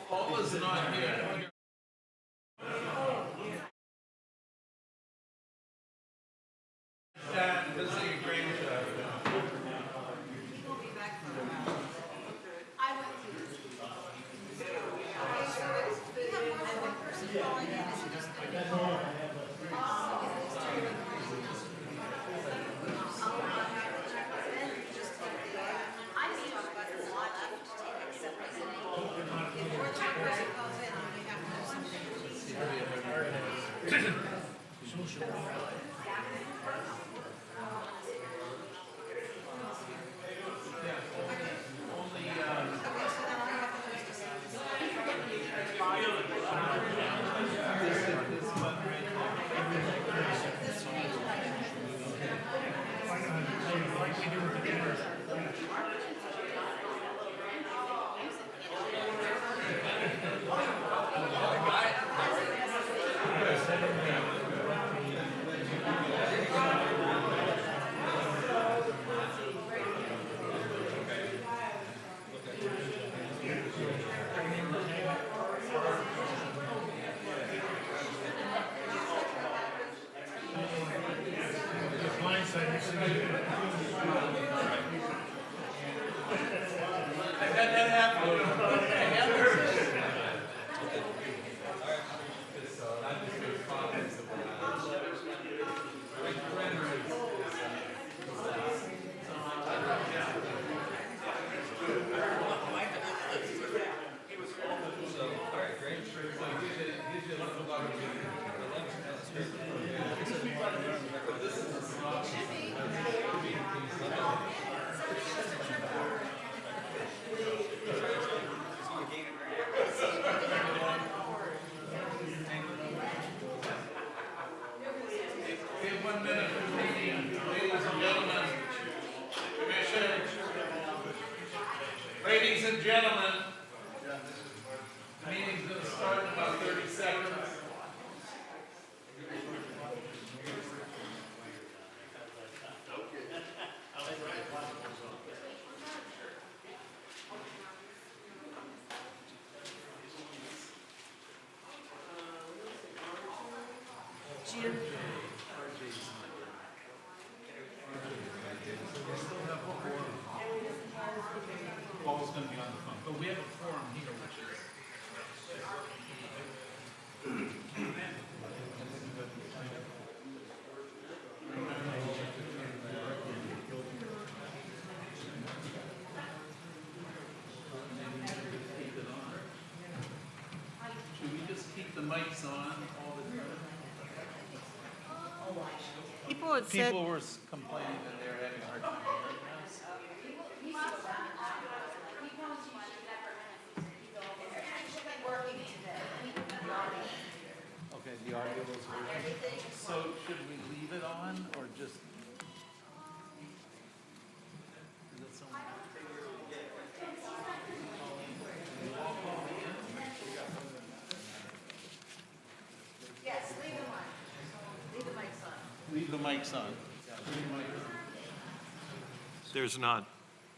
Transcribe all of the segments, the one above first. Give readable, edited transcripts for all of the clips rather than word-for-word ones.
Paul is not here. Dad, visiting a grandchild. Ladies and gentlemen, the meeting's going to start in about 30 seconds. Paul's going to be on the phone, but we have a forum here, which is. Should we just keep the mics on all the time? People had said, People were complaining that they're having a hard time hearing us. Okay, the audio is working. So should we leave it on or just? Is it someone? yes, leave them on. Leave the mics on. Leave the mics on. There's not.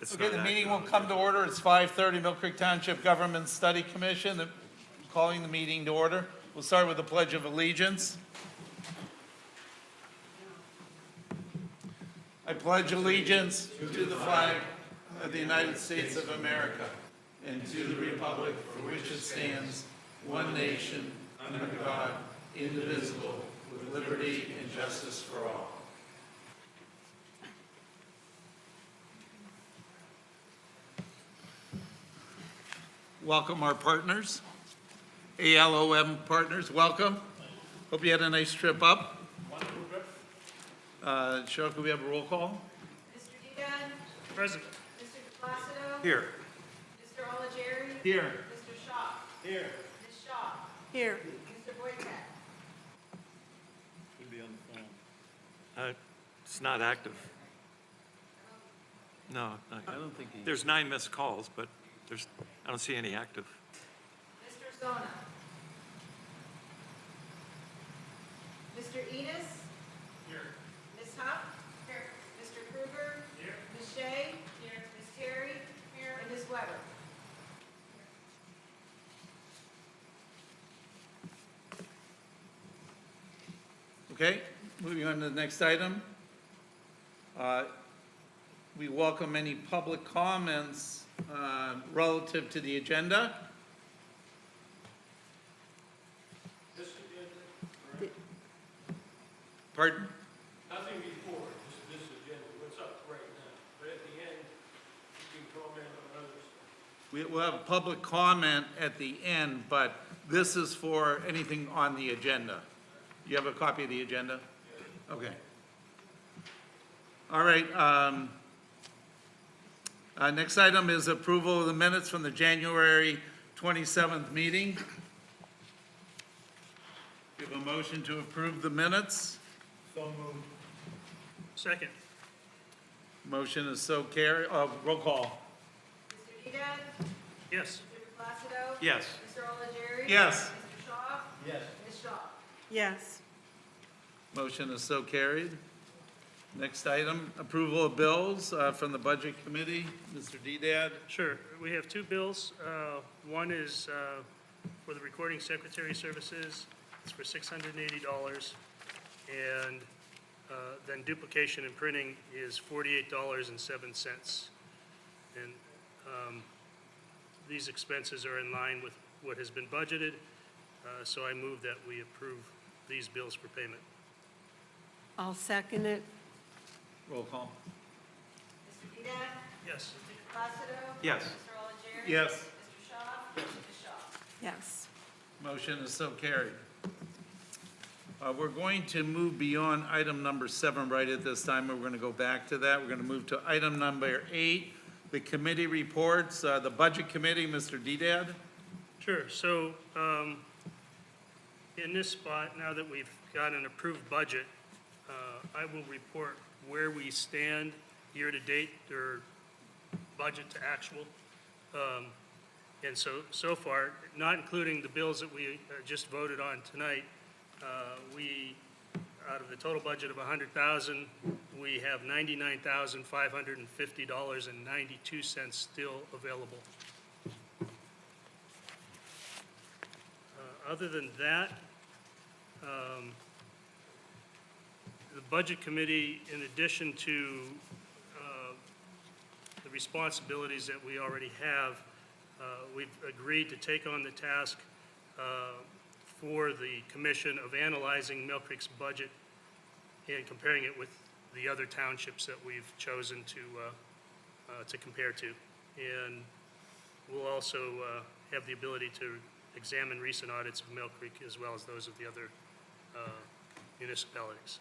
It's Okay, not the meeting active. will come to order. It's 5:30, Mill Creek Township Government Study Commission. Calling the meeting to order. We'll start with the Pledge of Allegiance. I pledge allegiance to the flag of the United States of America and to the republic for which it stands, one nation, under God, indivisible, with liberty and justice for all. Welcome our partners, ALOM partners, welcome. Hope you had a nice trip up. Wonderful trip. Cheryl, could we have a roll call? Mr. Dugan? Present. Mr. Placido? Here. Mr. Oligieri? Here. Mr. Shaw? Here. Ms. Shaw? Here. Mr. Boyczek? Should be on the phone. It's not active. No, not I yet. don't think he. There's 9 missed calls, but I don't see any active. Mr. Zona? Mr. Enos? Here. Ms. Huff? Here. Mr. Kruger? Here. Ms. Shea? Here. Ms. Terry? Here. And Ms. Weber. Okay, moving on to the next item. We welcome any public comments relative to the agenda. Pardon? Nothing before, just this agenda, what's up right now. But at the end, you can comment on others. We'll have public comment at the end, but this is for anything on the agenda. You have a copy of the agenda? Okay. All right, next item is approval of the minutes from the January 27th meeting. Give a motion to approve the minutes. Second. Motion is so carried, roll call. Mr. Dedek? Yes. Mr. Placido? Yes. Mr. O'Leary? Yes. Mr. Shaw? Yes. Ms. Shaw? yes, Motion is so carried. Next item, approval of bills from the Budget Committee. Mr. Dedad? Sure. We have two bills. One is for the recording secretary services. It's for $680. And then duplication and printing is $48.07. And these expenses are in line with what has been budgeted. So I move that we approve these bills for payment. I'll second it, Roll call. Mr. Dedek? Yes. Mr. Placido? Yes. Mr. O'Leary? Yes. Mr. Shaw? Ms. Shaw? yes, Motion is so carried. We're going to move beyond item number 7 right at this time. We're going to go back to that. We're going to move to item number 8, the committee reports. The Budget Committee, Mr. Dedad? Sure. So in this spot, now that we've got an approved budget, I will report where we stand year-to-date, or budget to actual. And so far, not including the bills that we just voted on tonight, we, out of the total budget of $100,000, we have $99,550.92 still available. Other than that, the Budget Committee, in addition to the responsibilities that we already have, we've agreed to take on the task for the commission of analyzing Mill Creek's budget and comparing it with the other townships that we've chosen to compare to. And we'll also have the ability to examine recent audits of Mill Creek as well as those of the other municipalities.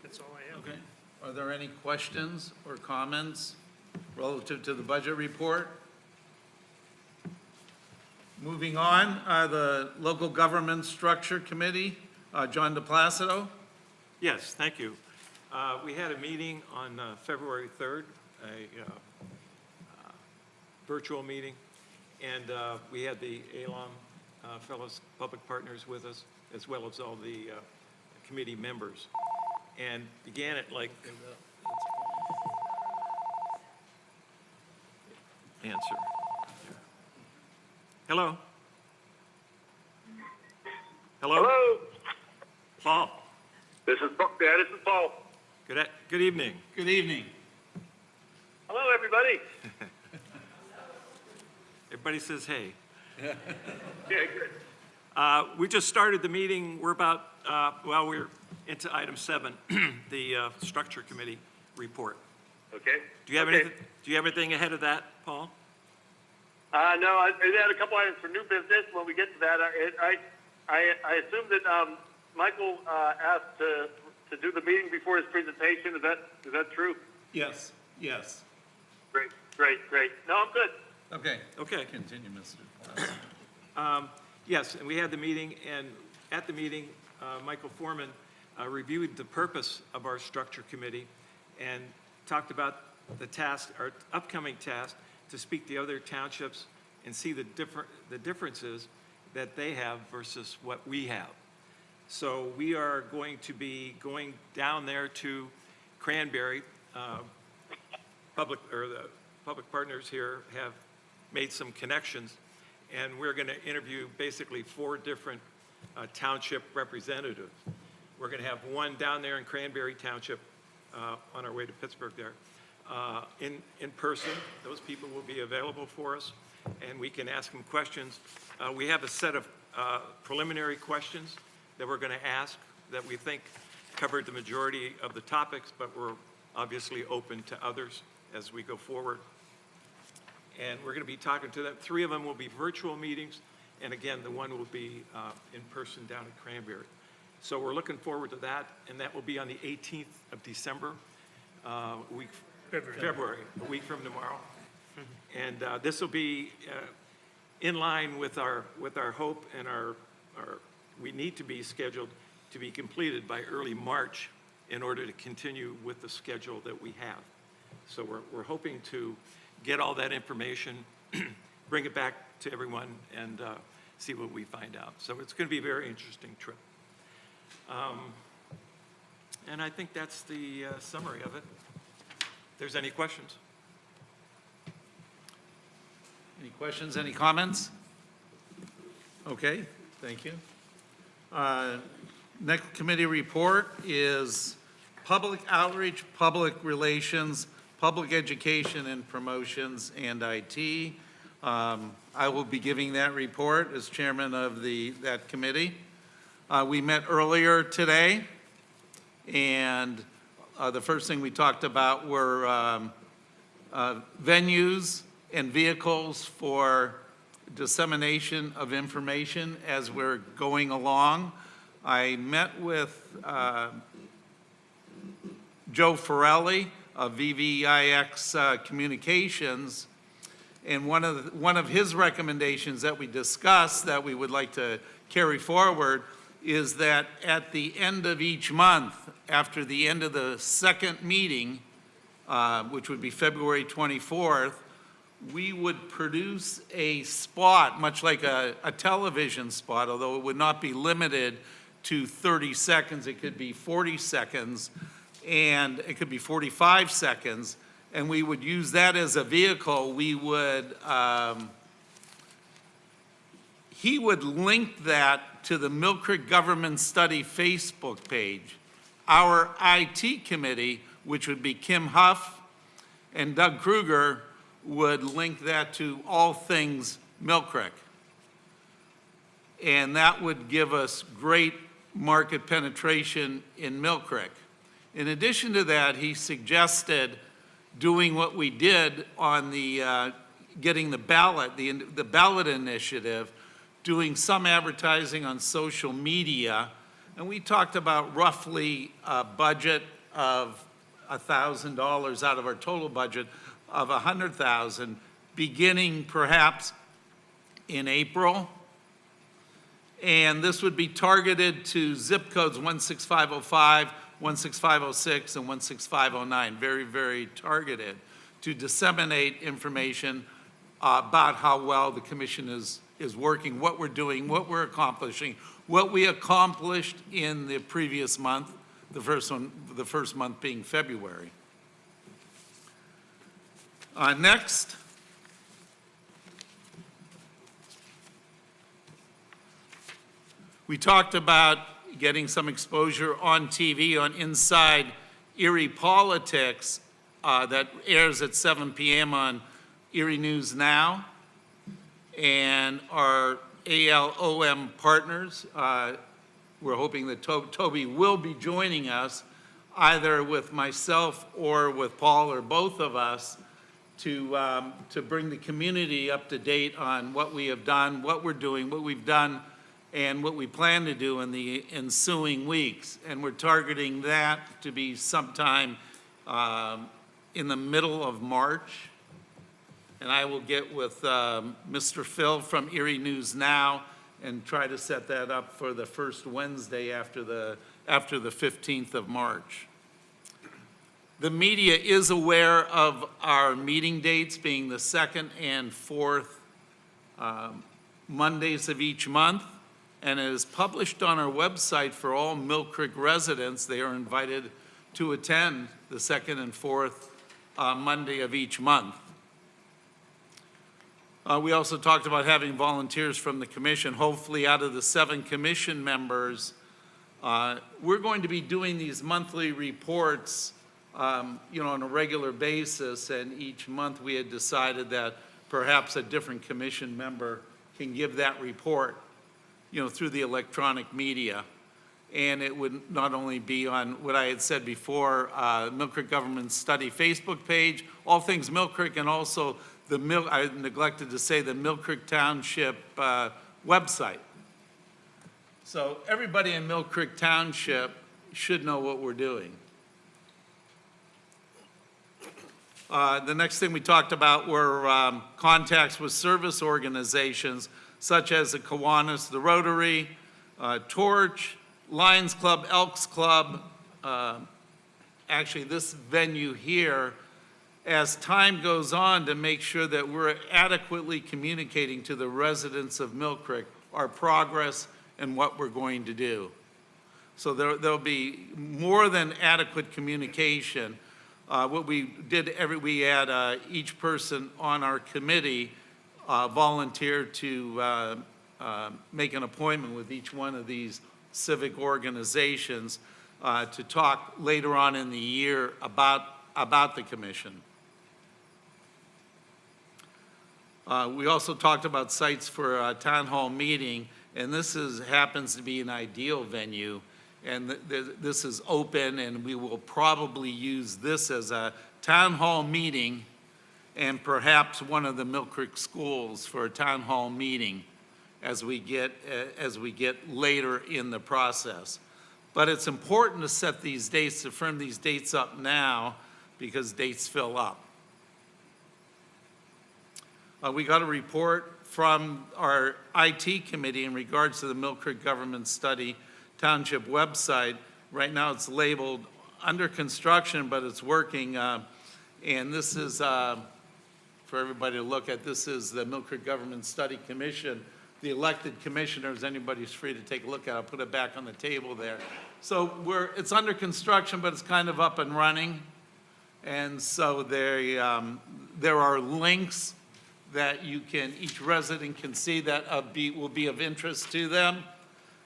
That's all I have. Okay. Are there any questions or comments relative to the budget report? Moving on, the Local Government Structure Committee, John DePlacido. Yes, thank you. We had a meeting on February 3rd, a virtual meeting, and we had the ALOM fellows, public partners with us, as well as all the committee members, and began at like, answer. Hello? Hello? Hello, Paul? this is Paul. Good evening. Good evening. Hello, everybody. Everybody says hey. Yeah, good. We just started the meeting. We're about, we're into item 7, the Structure Committee report. Okay. Do you have Okay. anything, do you have anything ahead of that, Paul? No, I had a couple items for new business. When we get to that, I assume that Michael asked to do the meeting before his presentation. Is that true? Yes, yes. Great. No, I'm good. Okay. Okay. Continue, Mr. DePlacido. Yes, and we had the meeting, and at the meeting, Michael Foreman reviewed the purpose of our Structure Committee and talked about the task, our upcoming task, to speak to other townships and see the differences that they have versus what we have. So we are going to be going down there to Cranberry the public partners here have made some connections, and we're going to interview basically 4 different township representatives. We're going to have one down there in Cranberry Township on our way to Pittsburgh there in person. Those people will be available for us, and we can ask them questions. We have a set of preliminary questions that we're going to ask that we think covered the majority of the topics, but we're obviously open to others as we go forward. And we're going to be talking to them. 3 of them will be virtual meetings, and again, the one will be in person down at Cranberry. So we're looking forward to that, and that will be on the 18th of December, February, a week from tomorrow. And this will be in line with our hope and we need to be scheduled to be completed by early March in order to continue with the schedule that we have. So we're hoping to get all that information, bring it back to everyone, and see what we find out. So it's going to be a very interesting trip. And I think that's the summary of it. If there's any questions. Any questions, any comments? Okay, thank you. Next committee report is public outreach, public relations, public education and promotions, and IT. I will be giving that report as chairman of that committee. We met earlier today, and the first thing we talked about were venues and vehicles for dissemination of information as we're going along. I met with Joe Farrelly of VVIX Communications, and one of his recommendations that we discussed that we would like to carry forward is that at the end of each month, after the end of the second meeting, which would be February 24th, we would produce a spot, much like a television spot, although it would not be limited to 30 seconds. It could be 40 seconds, and it could be 45 seconds, and we would use that as a vehicle. We would, he would link that to the Mill Creek Government Study Facebook page. Our IT committee, which would be Kim Huff and Doug Kruger, would link that to all things Mill Creek. And that would give us great market penetration in Mill Creek. In addition to that, he suggested doing what we did on the getting the ballot, the ballot initiative, doing some advertising on social media. And we talked about roughly a budget of $1,000 out of our total budget of $100,000, beginning perhaps in April. And this would be targeted to zip codes 16505, 16506, and 16509, very, very targeted, to disseminate information about how well the commission is working, what we're doing, what we're accomplishing, what we accomplished in the previous month, the first month being February. Next, we talked about getting some exposure on TV on Inside Erie Politics that airs at 7 p.m. on Erie News Now. And our ALOM partners, we're hoping that Toby will be joining us, either with myself or with Paul or both of us, to bring the community up to date on what we have done, what we're doing, what we've done, and what we plan to do in the ensuing weeks. And we're targeting that to be sometime in the middle of March. And I will get with Mr. Phil from Erie News Now and try to set that up for the first Wednesday after the 15th of March. The media is aware of our meeting dates being the 2nd and 4th Mondays of each month, and it is published on our website for all Mill Creek residents. They are invited to attend the 2nd and 4th Monday of each month. We also talked about having volunteers from the commission. Hopefully, out of the 7 commission members, we're going to be doing these monthly reports, on a regular basis, and each month we had decided that perhaps a different commission member can give that report, through the electronic media. And it would not only be on what I had said before, Mill Creek Government Study Facebook page, all things Mill Creek, and also I neglected to say the Mill Creek Township website. So everybody in Mill Creek Township should know what we're doing. The next thing we talked about were contacts with service organizations such as the Kiwanis, the Rotary, Torch, Lions Club, Elks Club, actually this venue here, as time goes on, to make sure that we're adequately communicating to the residents of Mill Creek our progress and what we're going to do. So there'll be more than adequate communication. What we did, we had each person on our committee volunteer to make an appointment with each one of these civic organizations to talk later on in the year about the commission. We also talked about sites for a town hall meeting, and this happens to be an ideal venue. And this is open, and we will probably use this as a town hall meeting and perhaps one of the Mill Creek schools for a town hall meeting as we get later in the process. But it's important to set these dates, to firm these dates up now, because dates fill up. We got a report from our IT committee in regards to the Mill Creek Government Study Township website. Right now it's labeled under construction, but it's working. And this is, for everybody to look at, this is the Mill Creek Government Study Commission, the elected commissioners. Anybody's free to take a look at it. I'll put it back on the table there. So it's under construction, but it's kind of up and running. And so there are links that each resident can see that will be of interest to them.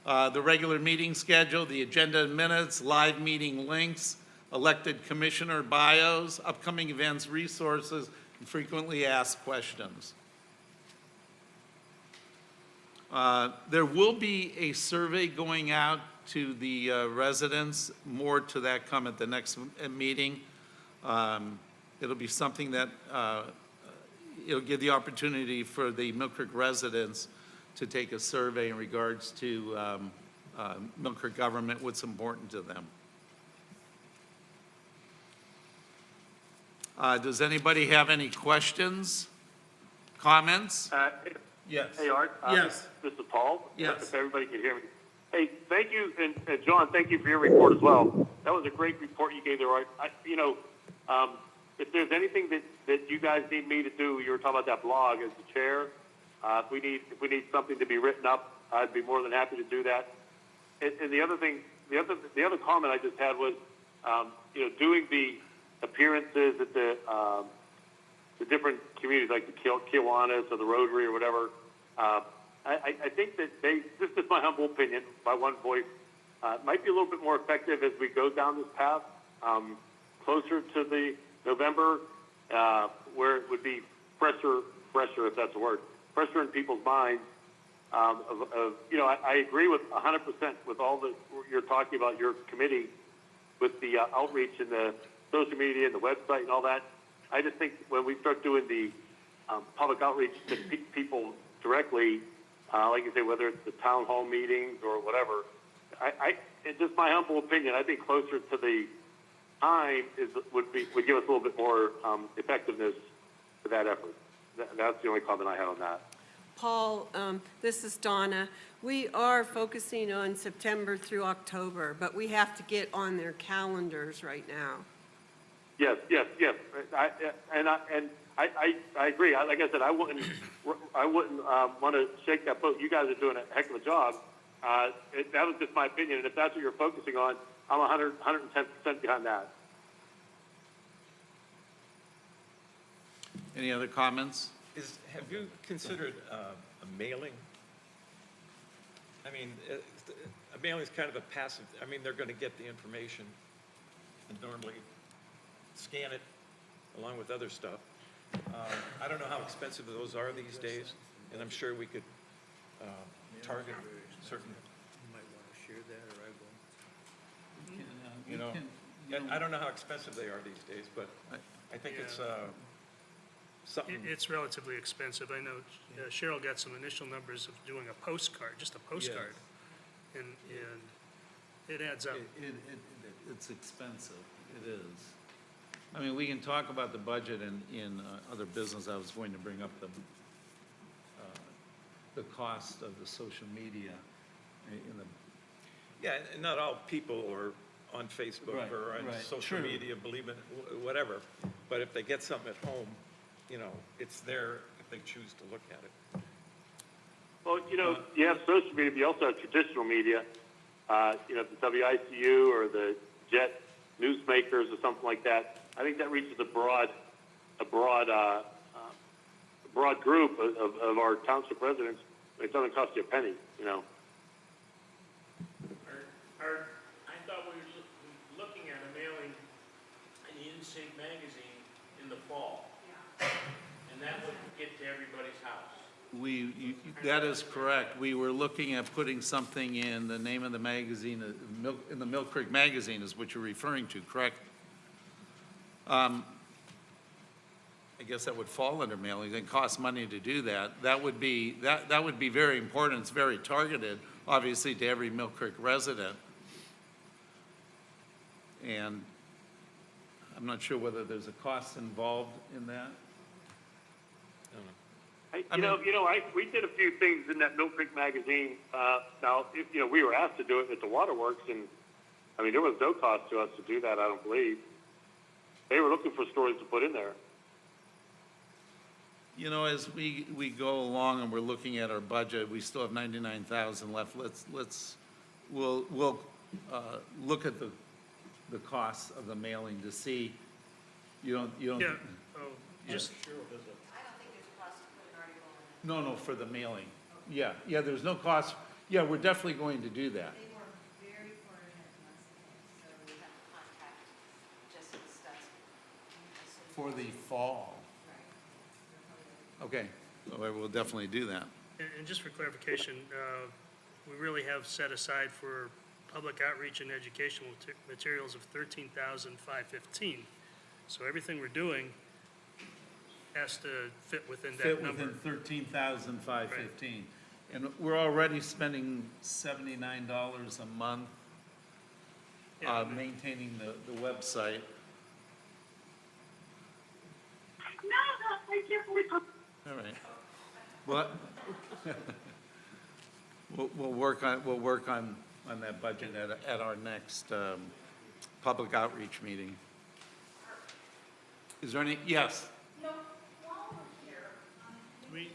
The regular meeting schedule, the agenda and minutes, live meeting links, elected commissioner bios, upcoming events, resources, and frequently asked questions. There will be a survey going out to the residents. More to that come at the next meeting. It'll be something that it'll give the opportunity for the Mill Creek residents to take a survey in regards to Mill Creek government, what's important to them. Does anybody have any questions, comments? Yes. Hey, Art. Yes. This is Paul. Yes. If everybody can hear me. Hey, thank you, and John, thank you for your report as well. That was a great report you gave there, Art. If there's anything that you guys need me to do, you were talking about that blog as the chair. If we need something to be written up, I'd be more than happy to do that. And the other thing, the other comment I just had was, doing the appearances at the different communities like the Kiwanis or the Rotary or whatever. I think that this is my humble opinion, by one voice, might be a little bit more effective as we go down this path, closer to the November, where it would be fresher, if that's a word, fresher in people's minds. I agree with 100% with all that you're talking about, your committee, with the outreach and the social media and the website and all that. I just think when we start doing the public outreach to people directly, like you say, whether it's the town hall meetings or whatever, it's just my humble opinion. I think closer to the time would give us a little bit more effectiveness for that effort. That's the only comment I had on that. Paul, this is Donna. We are focusing on September through October, but we have to get on their calendars right now. Yes. I agree. Like I said, I wouldn't want to shake that boat. You guys are doing a heck of a job. That was just my opinion, and if that's what you're focusing on, I'm 110% behind that. Any other comments? Have you considered a mailing? I mean, a mailing is kind of a passive, I mean, they're going to get the information and normally scan it along with other stuff. I don't know how expensive those are these days, and I'm sure we could target certain, You might want to share that, or I will. you know, and I don't know how expensive they are these days, but I think it's something. It's relatively expensive. I know Cheryl got some initial numbers of doing a postcard, just a postcard. And it adds up. It's expensive, it is. I mean, we can talk about the budget in other business. I was going to bring up the cost of the social media in the. Yeah, and not all people are on Facebook Right, or on right, social true. media, believe it, whatever. But if they get something at home, you know, it's there if they choose to look at it. Well, you know, you have social media, but you also have traditional media. You know, the WICU or the Jet newsmakers or something like that. I think that reaches a broad group of our township residents. It doesn't cost you a penny, you know. I thought we were looking at a mailing in the In-Sync magazine in the fall. And that would get to everybody's house. That is correct. We were looking at putting something in the name of the magazine, in the Mill Creek Magazine is what you're referring to, correct? I guess that would fall under mailing. It costs money to do that. That would be very important. It's very targeted, obviously, to every Mill Creek resident. And I'm not sure whether there's a cost involved in that. We did a few things in that Mill Creek magazine. We were asked to do it at the Waterworks, and I mean, there was no cost to us to do that. I don't believe they were looking for stories to put in there. You know, as we go along and we're looking at our budget, we still have 99,000 left. We'll look at the cost of the mailing to see. You don't. Yeah, Just. I don't think there's a cost to put an article in it. No, for the mailing. Yeah, there's no cost. Yeah, we're definitely going to do that. They work very far ahead once a day, so we have to contact Jessica Stutzman. For the fall. Okay, so we'll definitely do that. and just for clarification, we really have set aside for public outreach and educational materials of $13,515. So everything we're doing has to fit within that number. Fit within 13,515. And we're already spending $79 a month Yeah. maintaining the website. All right. Well, we'll work on that budget at our next public outreach meeting. Is there any, yes? No, while we're here, We,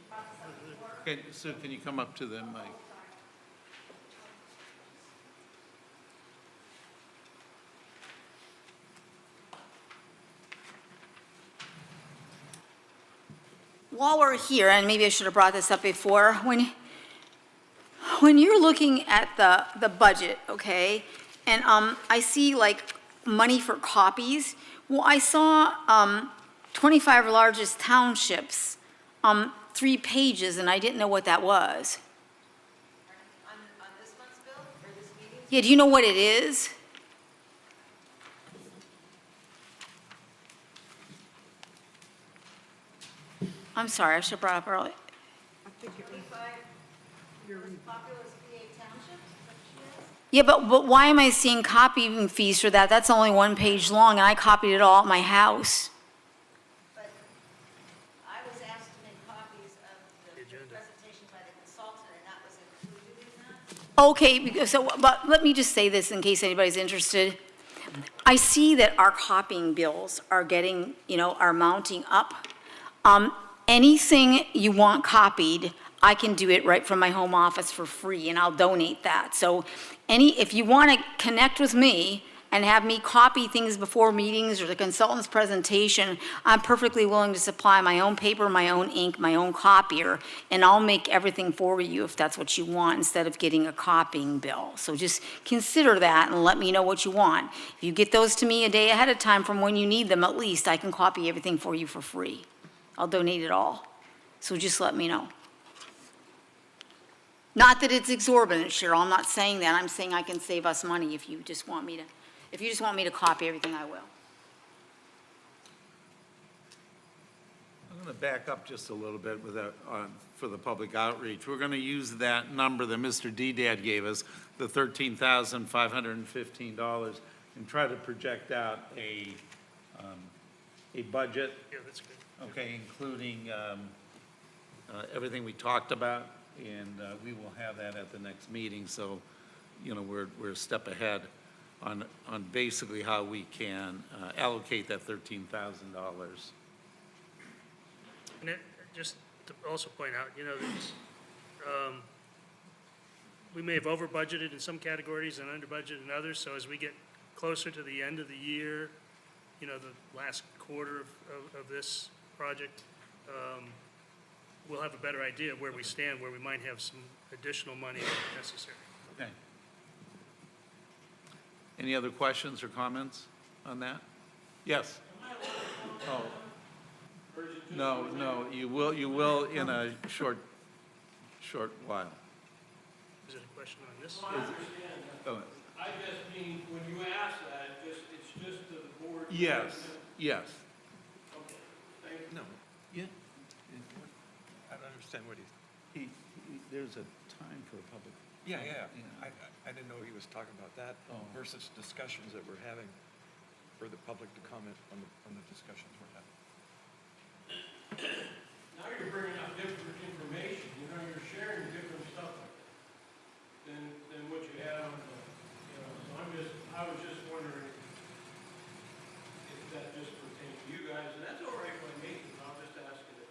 Okay, Sue, can you come up to the mic? While we're here, and maybe I should have brought this up before, when you're looking at the budget, okay, and I see like money for copies, well, I saw 25 largest townships, 3 pages, and I didn't know what that was. on this month's bill, or this meeting's? Yeah, do you know what it is? I'm sorry, I should have brought it up early. 25 most populous PA townships, is that what she has? Yeah, but why am I seeing copying fees for that? That's only 1 page long, and I copied it all at my house. But I was asked to make copies of the Agenda. presentation by the consultant, and that was included in that. Okay, but let me just say this in case anybody's interested. I see that our copying bills are getting, are mounting up. Anything you want copied, I can do it right from my home office for free, and I'll donate that. So if you want to connect with me and have me copy things before meetings or the consultant's presentation, I'm perfectly willing to supply my own paper, my own ink, my own copier, and I'll make everything for you if that's what you want, instead of getting a copying bill. So just consider that and let me know what you want. If you get those to me a day ahead of time from when you need them, at least I can copy everything for you for free. I'll donate it all. So just let me know. Not that it's exorbitant, Cheryl, I'm not saying that. I'm saying I can save us money if you just want me to copy everything, I will. I'm going to back up just a little bit with that, for the public outreach. We're going to use that number that Mr. Dedad gave us, the $13,515, and try to project out a budget, Yeah, that's good. okay, including everything we talked about, and we will have that at the next meeting. So, you know, we're a step ahead on basically how we can allocate that $13,000. And just to also point out, you know, there's, we may have over budgeted in some categories and under budgeted in others, so as we get closer to the end of the year, you know, the last quarter of this project, we'll have a better idea of where we stand, where we might have some additional money if necessary. Okay. Any other questions or comments on that? Yes? Oh. No, you will in a short while. Is it a question on this? Is it- oh, I just mean, when you ask that, it's just to the board. Yes, yes. Okay, thank you. No, yeah. I don't understand what There's a time for a public. yeah. Yeah. I didn't know he was talking about that Oh. versus discussions that we're having for the public to comment on the discussions we're having. Now you're bringing up different information, you know, you're sharing different stuff than what you had on the, you know, so I was just wondering if that just pertains to you guys, and that's all right by me, I'll just ask it at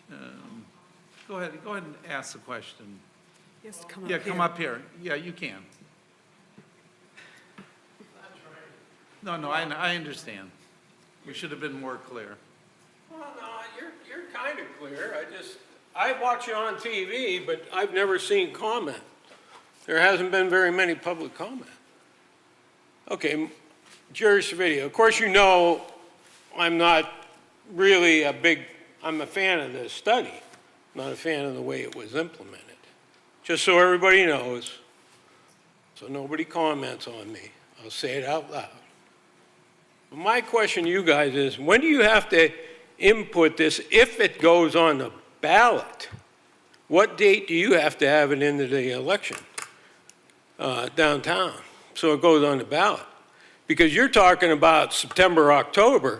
the end. Go ahead and ask the question. Yes, come up Yeah, here. come up here. Yeah, you can. That's right. No, I understand. We should have been more clear. Well, no, you're kind of clear, I watch you on TV, but I've never seen comment. There hasn't been very many public comment. Okay, Jerry Savidio, of course you know I'm not really I'm a fan of this study, not a fan of the way it was implemented. Just so everybody knows, so nobody comments on me, I'll say it out loud. My question to you guys is, when do you have to input this if it goes on the ballot? What date do you have to have it into the election downtown, so it goes on the ballot? Because you're talking about September, October.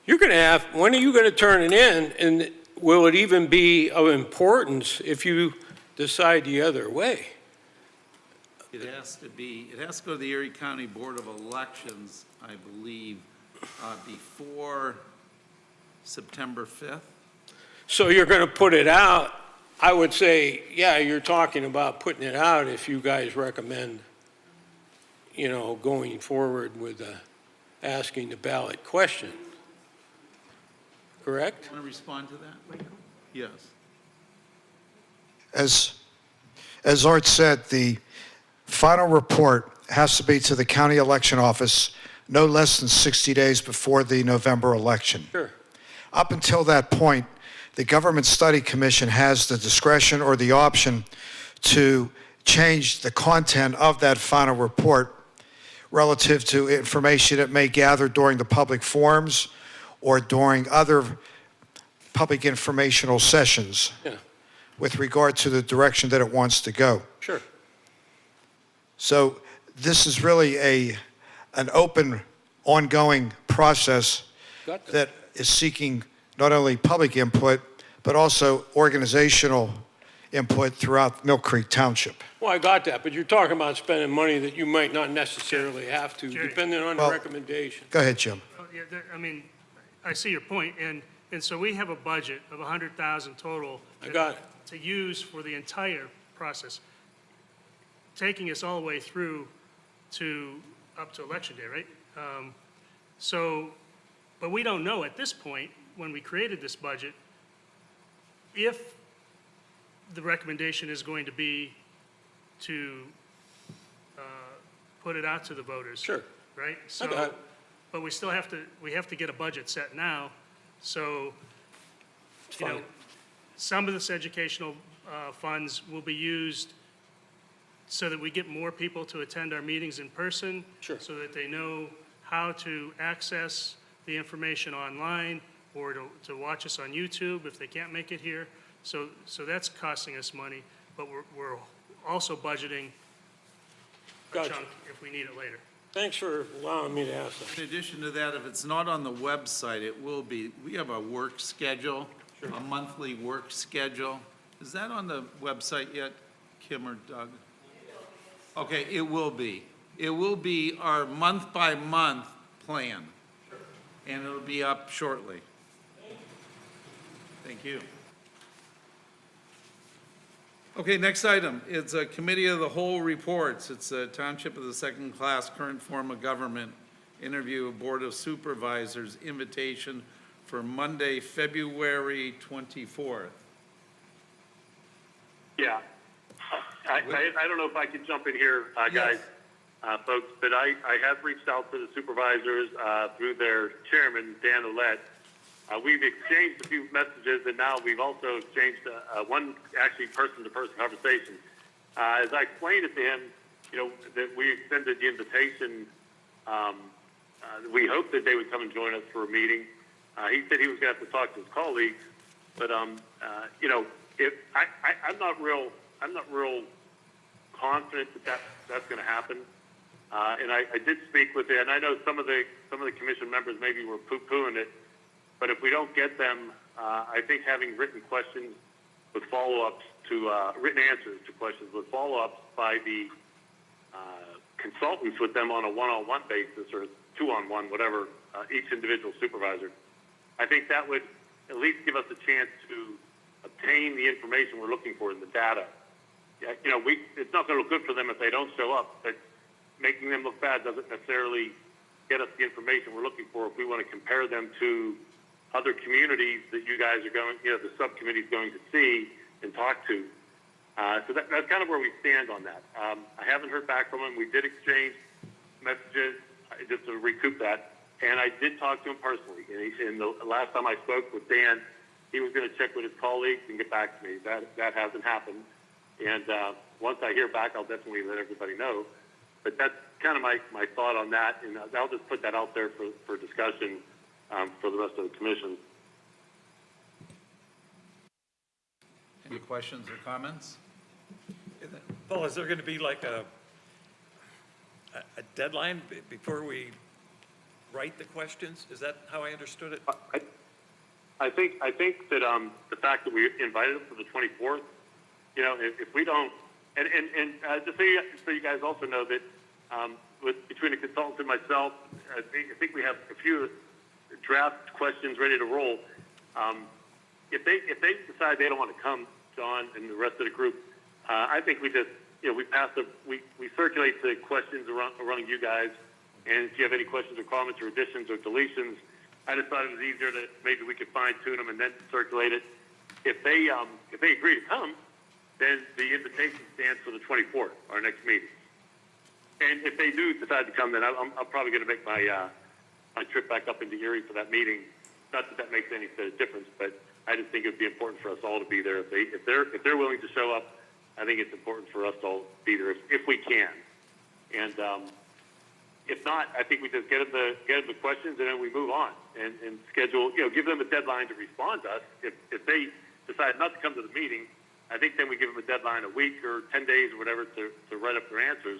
You're going to have, when are you going to turn it in? And will it even be of importance if you decide the other way? It has to go to the Erie County Board of Elections, I believe, before September 5th. So you're going to put it out. I would say, yeah, you're talking about putting it out if you guys recommend, you know, going forward with asking the ballot question. Correct? Want to respond to that, Michael? Yes. As Art said, the final report has to be to the county election office no less than 60 days before the November election. Sure. Up until that point, the Government Study Commission has the discretion or the option to change the content of that final report relative to information it may gather during the public forums or during other public informational sessions Yeah, with regard to the direction that it wants to go. sure. So this is really an open, ongoing process Got that. that is seeking not only public input, but also organizational input throughout Mill Creek Township. Well, I got that, but you're talking about spending money that you might not necessarily have to, Jerry. depending on the Well- recommendation. Go ahead, Jim. Yeah, I mean, I see your point, and so we have a budget of 100,000 total. I got it. To use for the entire process. taking us all the way through up to Election Day, right? So, but we don't know at this point, when we created this budget, if the recommendation is going to be to put it out to the voters. Sure. Right? got So, it. but we still have to get a budget set now. So, you know, Fine. some of this educational funds will be used so that we get more people to attend our meetings in person. Sure. So that they know how to access the information online or to watch us on YouTube if they can't make it here. So that's costing us money, but we're also budgeting a Gotcha. chunk if we need it later. Thanks for allowing me to ask that. In addition to that, if it's not on the website, it will be. We have a work schedule, a monthly work schedule. Is that on the website yet, Kim or Doug? Okay, it will be. It will be our month-by-month plan. And it'll be up shortly. Thank you. Okay, next item. It's a Committee of the Whole reports. It's a Township of the Second Class Current Form of Government interview of Board of Supervisors invitation for Monday, February 24th. Yeah. I don't know if I can jump in here, guys, folks, but I have reached out to the supervisors through their chairman, Dan Ouellette. We've exchanged a few messages, and now we've also exchanged one actually person-to-person conversation. As I explained it to him, you know, that we extended the invitation. We hoped that they would come and join us for a meeting. He said he was going to have to talk to his colleagues, but you know, if I'm not real confident that that's going to happen. And I did speak with it, and I know some of the commission members maybe were poo-pooing it. But if we don't get them, I think having written questions with follow-ups to, written answers to questions with follow-ups by the consultants with them on a one-on-one basis or two-on-one, whatever, each individual supervisor, I think that would at least give us a chance to obtain the information we're looking for in the data. Yeah, you know, it's not going to look good for them if they don't show up, but making them look bad doesn't necessarily get us the information we're looking for if we want to compare them to other communities that you guys are going, you know, the subcommittee is going to see and talk to. So that's kind of where we stand on that. I haven't heard back from him. We did exchange messages just to recoup that. And I did talk to him personally. And the last time I spoke with Dan, he was going to check with his colleagues and get back to me. That hasn't happened. And once I hear back, I'll definitely let everybody know. But that's kind of my thought on that. And I'll just put that out there for discussion for the rest of the commission. Any questions or comments? Paul, is there going to be like a deadline before we write the questions? Is that how I understood it? I think that the fact that we invited them for the 24th, you know, if we don't, and just so you guys also know that between the consultants and myself, I think we have a few draft questions ready to roll. If they decide they don't want to come, John and the rest of the group, I think we just, you know, we circulate the questions around you guys, and if you have any questions or comments or additions or deletions, I just thought it was easier that maybe we could fine tune them and then circulate it. If they agree to come, then the invitation stands for the 24th, our next meeting. And if they do decide to come, then I'm probably going to make my trip back up into Erie for that meeting. Not that that makes any difference, but I just think it would be important for us all to be there. If they're willing to show up, I think it's important for us to all be there if we can. And if not, I think we just get them the questions and then we move on and schedule. You know, give them a deadline to respond to us. If they decide not to come to the meeting, I think then we give them a deadline, a week or 10 days or whatever, to write up their answers.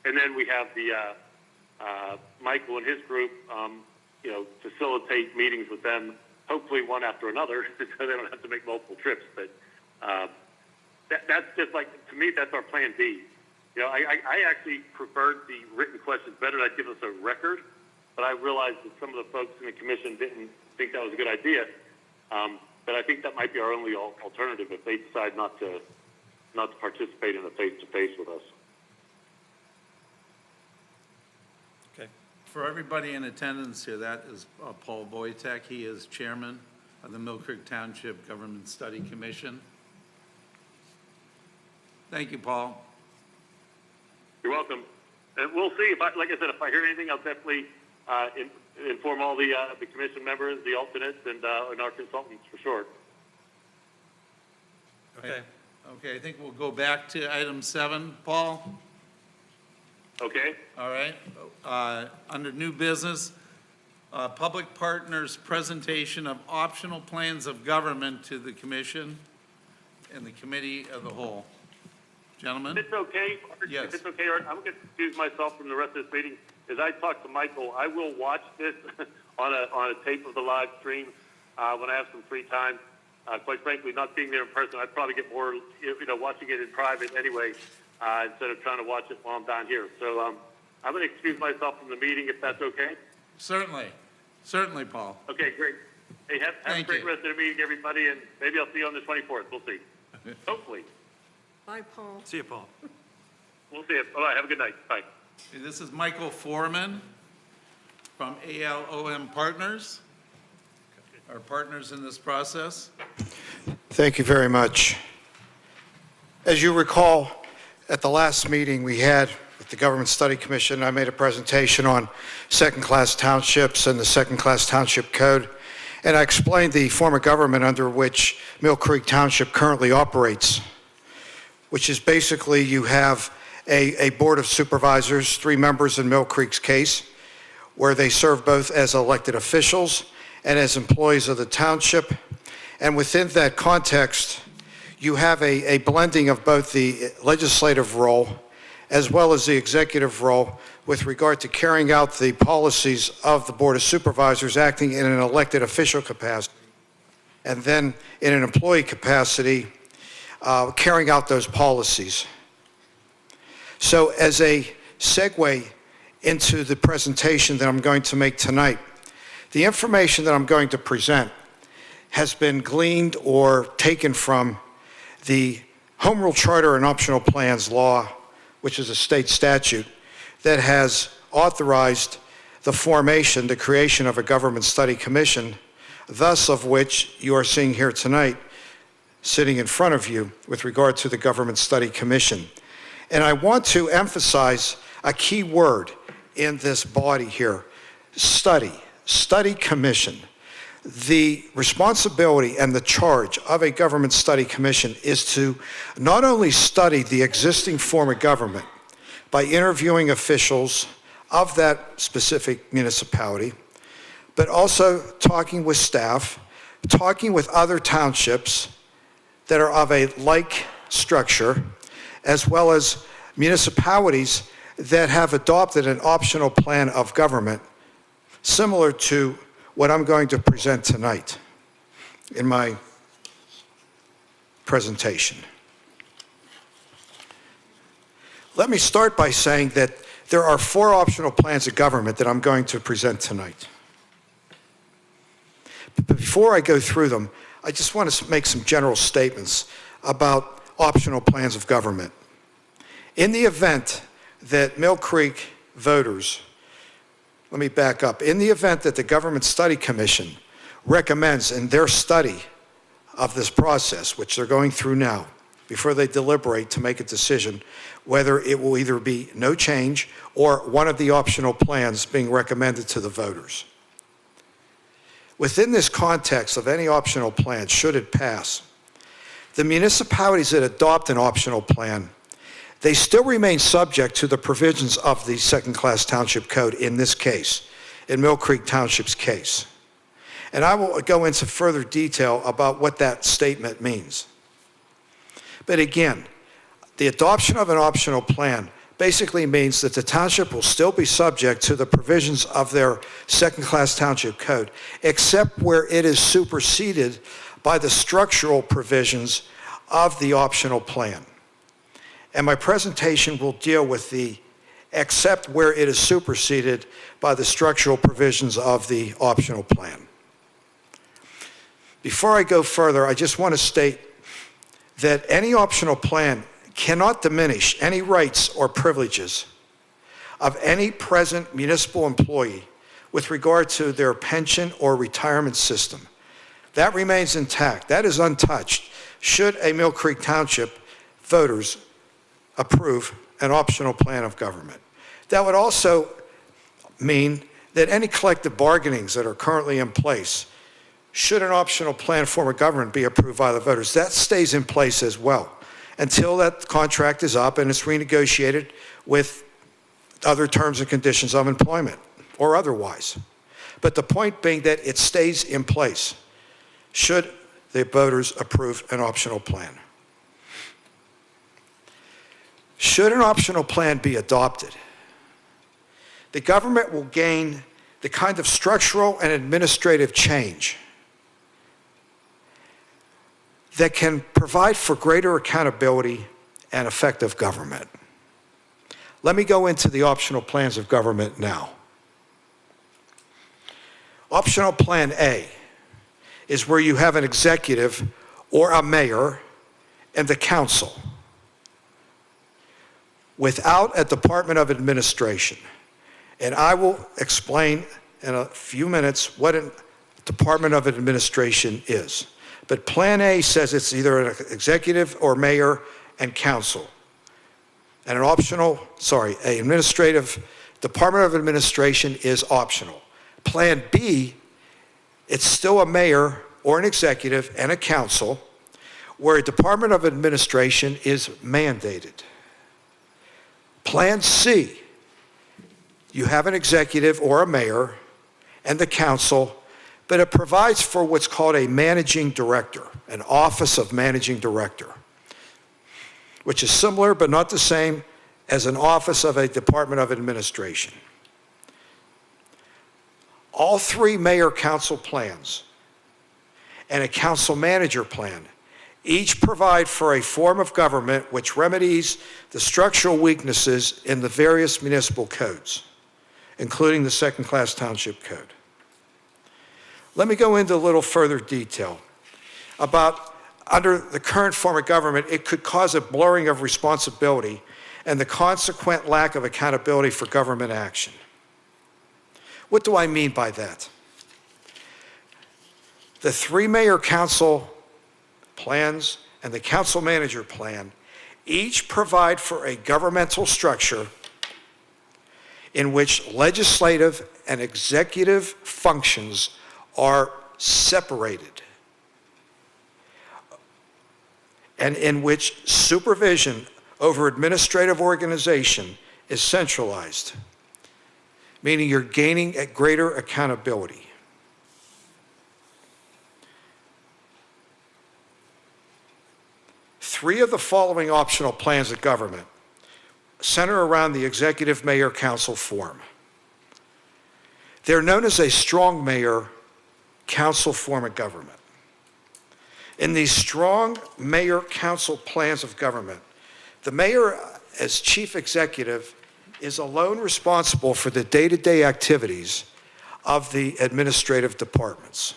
And then we have the Michael and his group, you know, facilitate meetings with them, hopefully one after another, so they don't have to make multiple trips. But that's just like, to me, that's our plan B. You know, I actually preferred the written questions better. That'd give us a record, but I realized that some of the folks in the commission didn't think that was a good idea. But I think that might be our only alternative if they decide not to not to participate in a face-to-face with us. Okay. For everybody in attendance here, that is Paul Wojtek. He is chairman of the Mill Creek Township Government Study Commission. Thank you, Paul. You're welcome. And we'll see, like I said, if I hear anything, I'll definitely inform all the commission members, the alternates, and our consultants for sure. Okay. Okay, I think we'll go back to item 7, Paul. Okay? All right. Under new business, Public Partners' presentation of optional plans of government to the commission and the committee of the whole. Gentlemen? If it's okay, Yes. if it's okay, Art, I'm going to excuse myself from the rest of this meeting. As I talk to Michael, I will watch this on a tape of the live stream when I have some free time. Quite frankly, not being there in person, I'd probably get more, watching it in private anyway, instead of trying to watch it while I'm down here. So I'm going to excuse myself from the meeting if that's okay. Certainly. Certainly, Paul. Okay, great. Hey, have a Thank great you. rest of the meeting, everybody, and maybe I'll see you on the 24th. We'll see. Hopefully. Bye, Paul. See you, Paul. We'll see you. All right, have a good night. Bye. This is Michael Foreman from ALOM Partners, our partners in this process. Thank you very much. As you recall, at the last meeting we had with the Government Study Commission, I made a presentation on second-class townships and the second-class township code, and I explained the form of government under which Mill Creek Township currently operates, which is basically you have a board of supervisors, 3 members in Mill Creek's case, where they serve both as elected officials and as employees of the township. And within that context, you have a blending of both the legislative role as well as the executive role with regard to carrying out the policies of the Board of Supervisors acting in an elected official capacity, and then in an employee capacity, carrying out those policies. So as a segue into the presentation that I'm going to make tonight, the information that I'm going to present has been gleaned or taken from the Home Rule Charter and Optional Plans Law, which is a state statute that has authorized the formation, the creation of a Government Study Commission, thus of which you are seeing here tonight, sitting in front of you with regard to the Government Study Commission. And I want to emphasize a key word in this body here, study commission. The responsibility and the charge of a Government Study Commission is to not only study the existing form of government by interviewing officials of that specific municipality, but also talking with staff, talking with other townships that are of a like structure, as well as municipalities that have adopted an optional plan of government similar to what I'm going to present tonight in my presentation. Let me start by saying that there are 4 optional plans of government that I'm going to present tonight. But before I go through them, I just want to make some general statements about optional plans of government. In the event that Mill Creek voters, let me back up. In the event that the Government Study Commission recommends in their study of this process, which they're going through now, before they deliberate to make a decision whether it will either be no change or one of the optional plans being recommended to the voters. Within this context of any optional plan, should it pass, the municipalities that adopt an optional plan, they still remain subject to the provisions of the second-class township code in this case, in Mill Creek Township's case. And I will go into further detail about what that statement means. But again, the adoption of an optional plan basically means that the township will still be subject to the provisions of their second-class township code, except where it is superseded by the structural provisions of the optional plan. And my presentation will deal with the except where it is superseded by the structural provisions of the optional plan. Before I go further, I just want to state that any optional plan cannot diminish any rights or privileges of any present municipal employee with regard to their pension or retirement system. That remains intact. That is untouched. Should a Mill Creek Township voters approve an optional plan of government. That would also mean that any collective bargainings that are currently in place, should an optional plan form of government be approved by the voters, that stays in place as well until that contract is up and it's renegotiated with other terms and conditions of employment or otherwise. But the point being that it stays in place should the voters approve an optional plan. Should an optional plan be adopted, the government will gain the kind of structural and administrative change that can provide for greater accountability and effective government. Let me go into the optional plans of government now. Optional Plan A is where you have an executive or a mayor and the council without a Department of Administration. And I will explain in a few minutes what a Department of Administration is. But Plan A says it's either an executive or mayor and council. And an administrative Department of Administration is optional. Plan B, it's still a mayor or an executive and a council where a Department of Administration is mandated. Plan C, you have an executive or a mayor and the council, but it provides for what's called a managing director, an office of managing director, which is similar but not the same as an office of a Department of Administration. All three mayor-council plans and a council manager plan each provide for a form of government which remedies the structural weaknesses in the various municipal codes, including the second-class township code. Let me go into a little further detail about under the current form of government, it could cause a blurring of responsibility and the consequent lack of accountability for government action. What do I mean by that? The three mayor-council plans and the council manager plan each provide for a governmental structure in which legislative and executive functions are separated and in which supervision over administrative organization is centralized, meaning you're gaining a greater accountability. Three of the following optional plans of government center around the executive mayor-council form. They're known as a strong mayor-council form of government. In these strong mayor-council plans of government, the mayor, as chief executive, is alone responsible for the day-to-day activities of the administrative departments.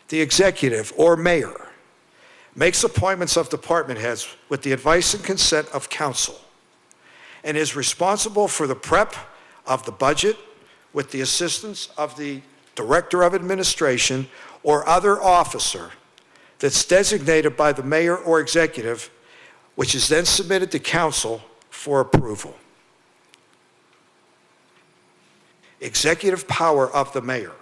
The executive, or mayor, makes appointments of department heads with the advice and consent of council, and is responsible for the prep of the budget with the assistance of the director of administration or other officer that's designated by the mayor or executive, which is then submitted to council for approval. Executive power of the mayor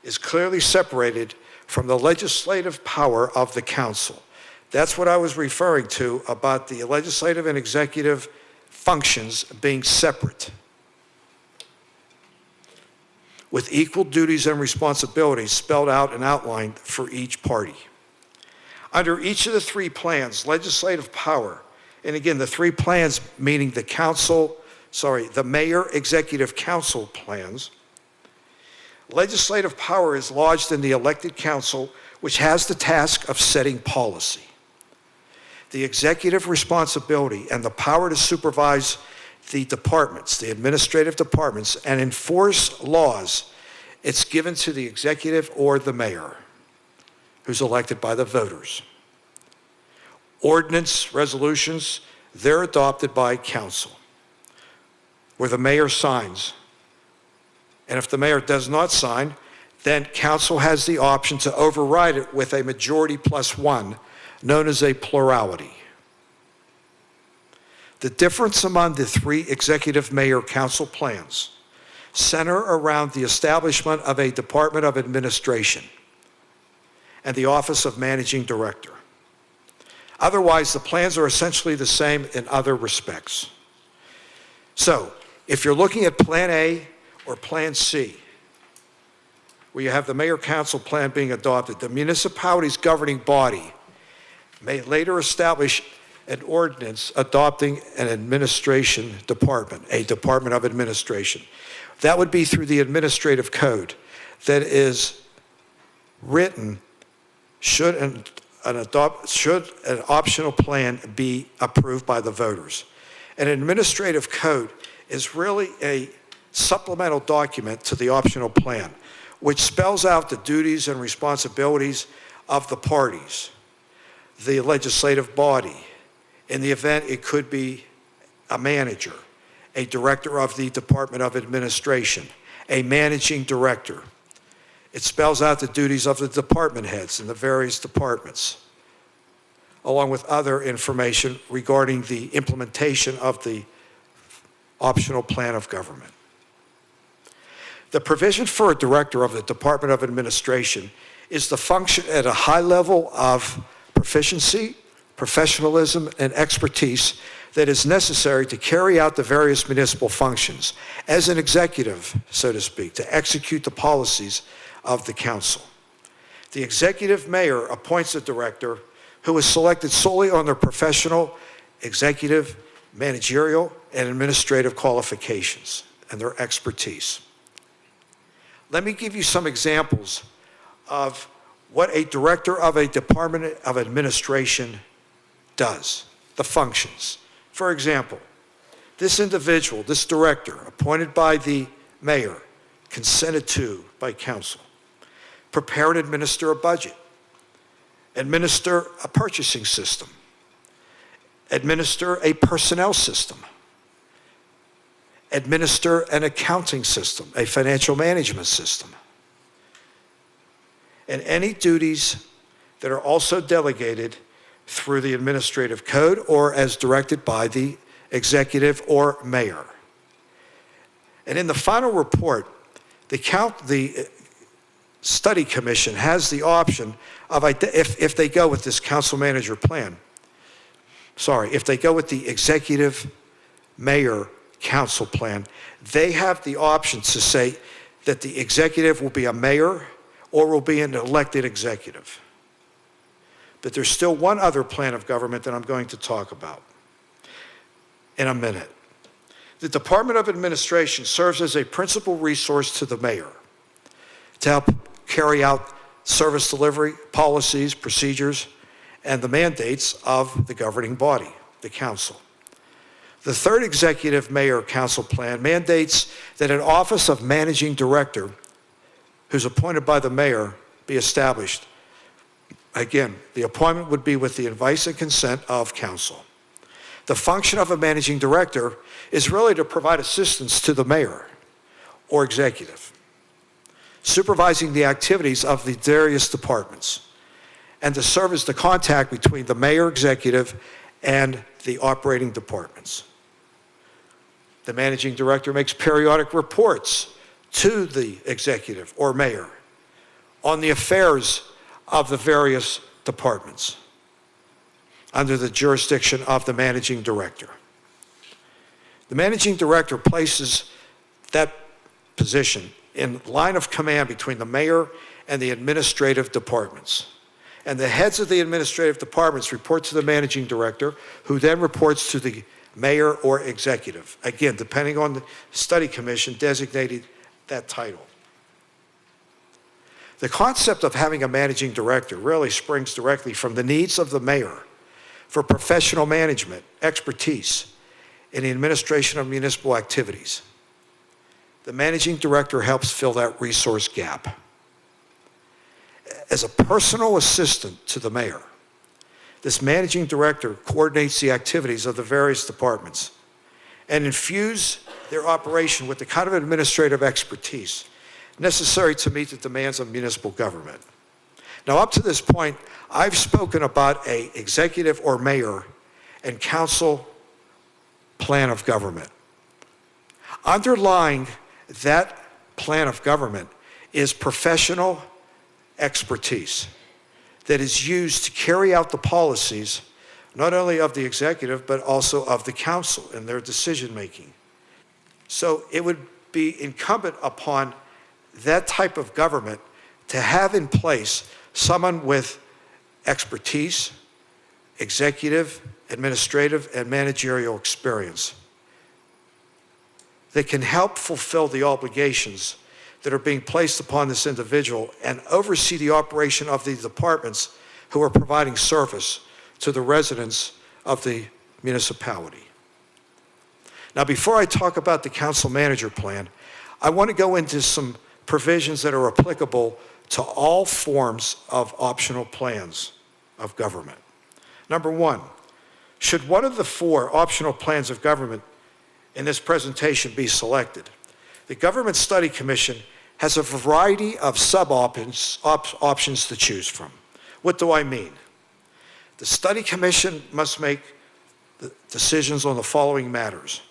is clearly separated from the legislative power of the council. That's what I was referring to about the legislative and executive functions being separate, with equal duties and responsibilities spelled out and outlined for each party. Under each of the three plans, legislative power, and again, the three plans meaning the mayor executive council plans, legislative power is lodged in the elected council, which has the task of setting policy. The executive responsibility and the power to supervise the departments, the administrative departments, and enforce laws, it's given to the executive or the mayor, who's elected by the voters. Ordinance, resolutions, they're adopted by council, where the mayor signs. And if the mayor does not sign, then council has the option to override it with a majority plus one, known as a plurality. The difference among the three executive mayor council plans center around the establishment of a Department of Administration and the Office of Managing Director. Otherwise, the plans are essentially the same in other respects. So, if you're looking at Plan A or Plan C, where you have the mayor-council plan being adopted, the municipality's governing body may later establish an ordinance adopting an administration department, a Department of Administration. That would be through the administrative code that is written should an optional plan be approved by the voters. An administrative code is really a supplemental document to the optional plan, which spells out the duties and responsibilities of the parties, the legislative body. In the event, it could be a manager, a director of the Department of Administration, a managing director. It spells out the duties of the department heads in the various departments, along with other information regarding the implementation of the optional plan of government. The provision for a director of the Department of Administration is the function at a high level of proficiency, professionalism, and expertise that is necessary to carry out the various municipal functions as an executive, so to speak, to execute the policies of the council. The executive mayor appoints a director who is selected solely on their professional, executive, managerial, and administrative qualifications and their expertise. Let me give you some examples of what a director of a Department of Administration does, the functions. For example, this individual, this director, appointed by the mayor, consented to by council, prepare and administer a budget, administer a purchasing system, administer a personnel system, administer an accounting system, a financial management system, and any duties that are also delegated through the administrative code or as directed by the executive or mayor. And in the final report, the study commission has the option of, if they go with this council manager plan, if they go with the executive mayor council plan, they have the option to say that the executive will be a mayor or will be an elected executive. But there's still one other plan of government that I'm going to talk about in a minute. The Department of Administration serves as a principal resource to the mayor to help carry out service delivery, policies, procedures, and the mandates of the governing body, the council. The third executive mayor council plan mandates that an office of managing director who's appointed by the mayor be established. Again, the appointment would be with the advice and consent of council. The function of a managing director is really to provide assistance to the mayor or executive, supervising the activities of the various departments, and to serve as the contact between the mayor, executive, and the operating departments. The managing director makes periodic reports to the executive or mayor on the affairs of the various departments under the jurisdiction of the managing director. The managing director places that position in line of command between the mayor and the administrative departments. And the heads of the administrative departments report to the managing director, who then reports to the mayor or executive. Again, depending on the study commission designated that title. The concept of having a managing director really springs directly from the needs of the mayor for professional management, expertise in the administration of municipal activities. The managing director helps fill that resource gap. As a personal assistant to the mayor, This managing director coordinates the activities of the various departments and infuse their operation with the kind of administrative expertise necessary to meet the demands of municipal government. Now, up to this point, I've spoken about an executive or mayor and council plan of government. Underlying that plan of government is professional expertise that is used to carry out the policies not only of the executive, but also of the council in their decision-making. So it would be incumbent upon that type of government to have in place someone with expertise, executive, administrative, and managerial experience that can help fulfill the obligations that are being placed upon this individual and oversee the operation of the departments who are providing service to the residents of the municipality. Now, before I talk about the council manager plan, I want to go into some provisions that are applicable to all forms of optional plans of government. Number one, should one of the 4 optional plans of government in this presentation be selected, the Government Study Commission has a variety of options to choose from. What do I mean? The Study Commission must make the decisions on the following matters.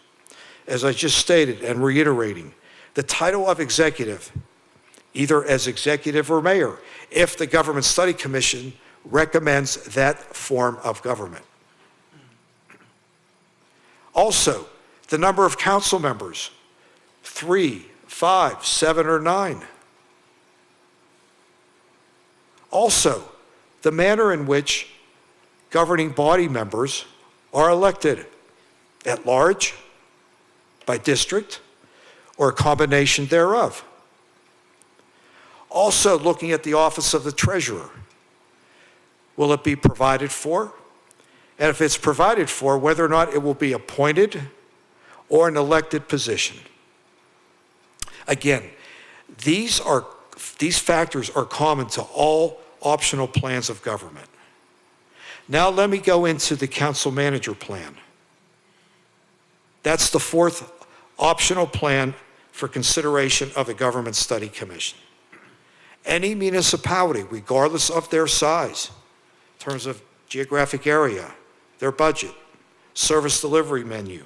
As I just stated and reiterating, the title of executive, either as executive or mayor, if the Government Study Commission recommends that form of government. Also, the number of council members, 3, 5, 7, or 9. Also, the manner in which governing body members are elected, at large, by district, or a combination thereof. Also, looking at the office of the treasurer. Will it be provided for? And if it's provided for, whether or not it will be appointed or an elected position. Again, these factors are common to all optional plans of government. Now let me go into the council manager plan. That's the 4th optional plan for consideration of the Government Study Commission. Any municipality, regardless of their size, in terms of geographic area, their budget, service delivery menu,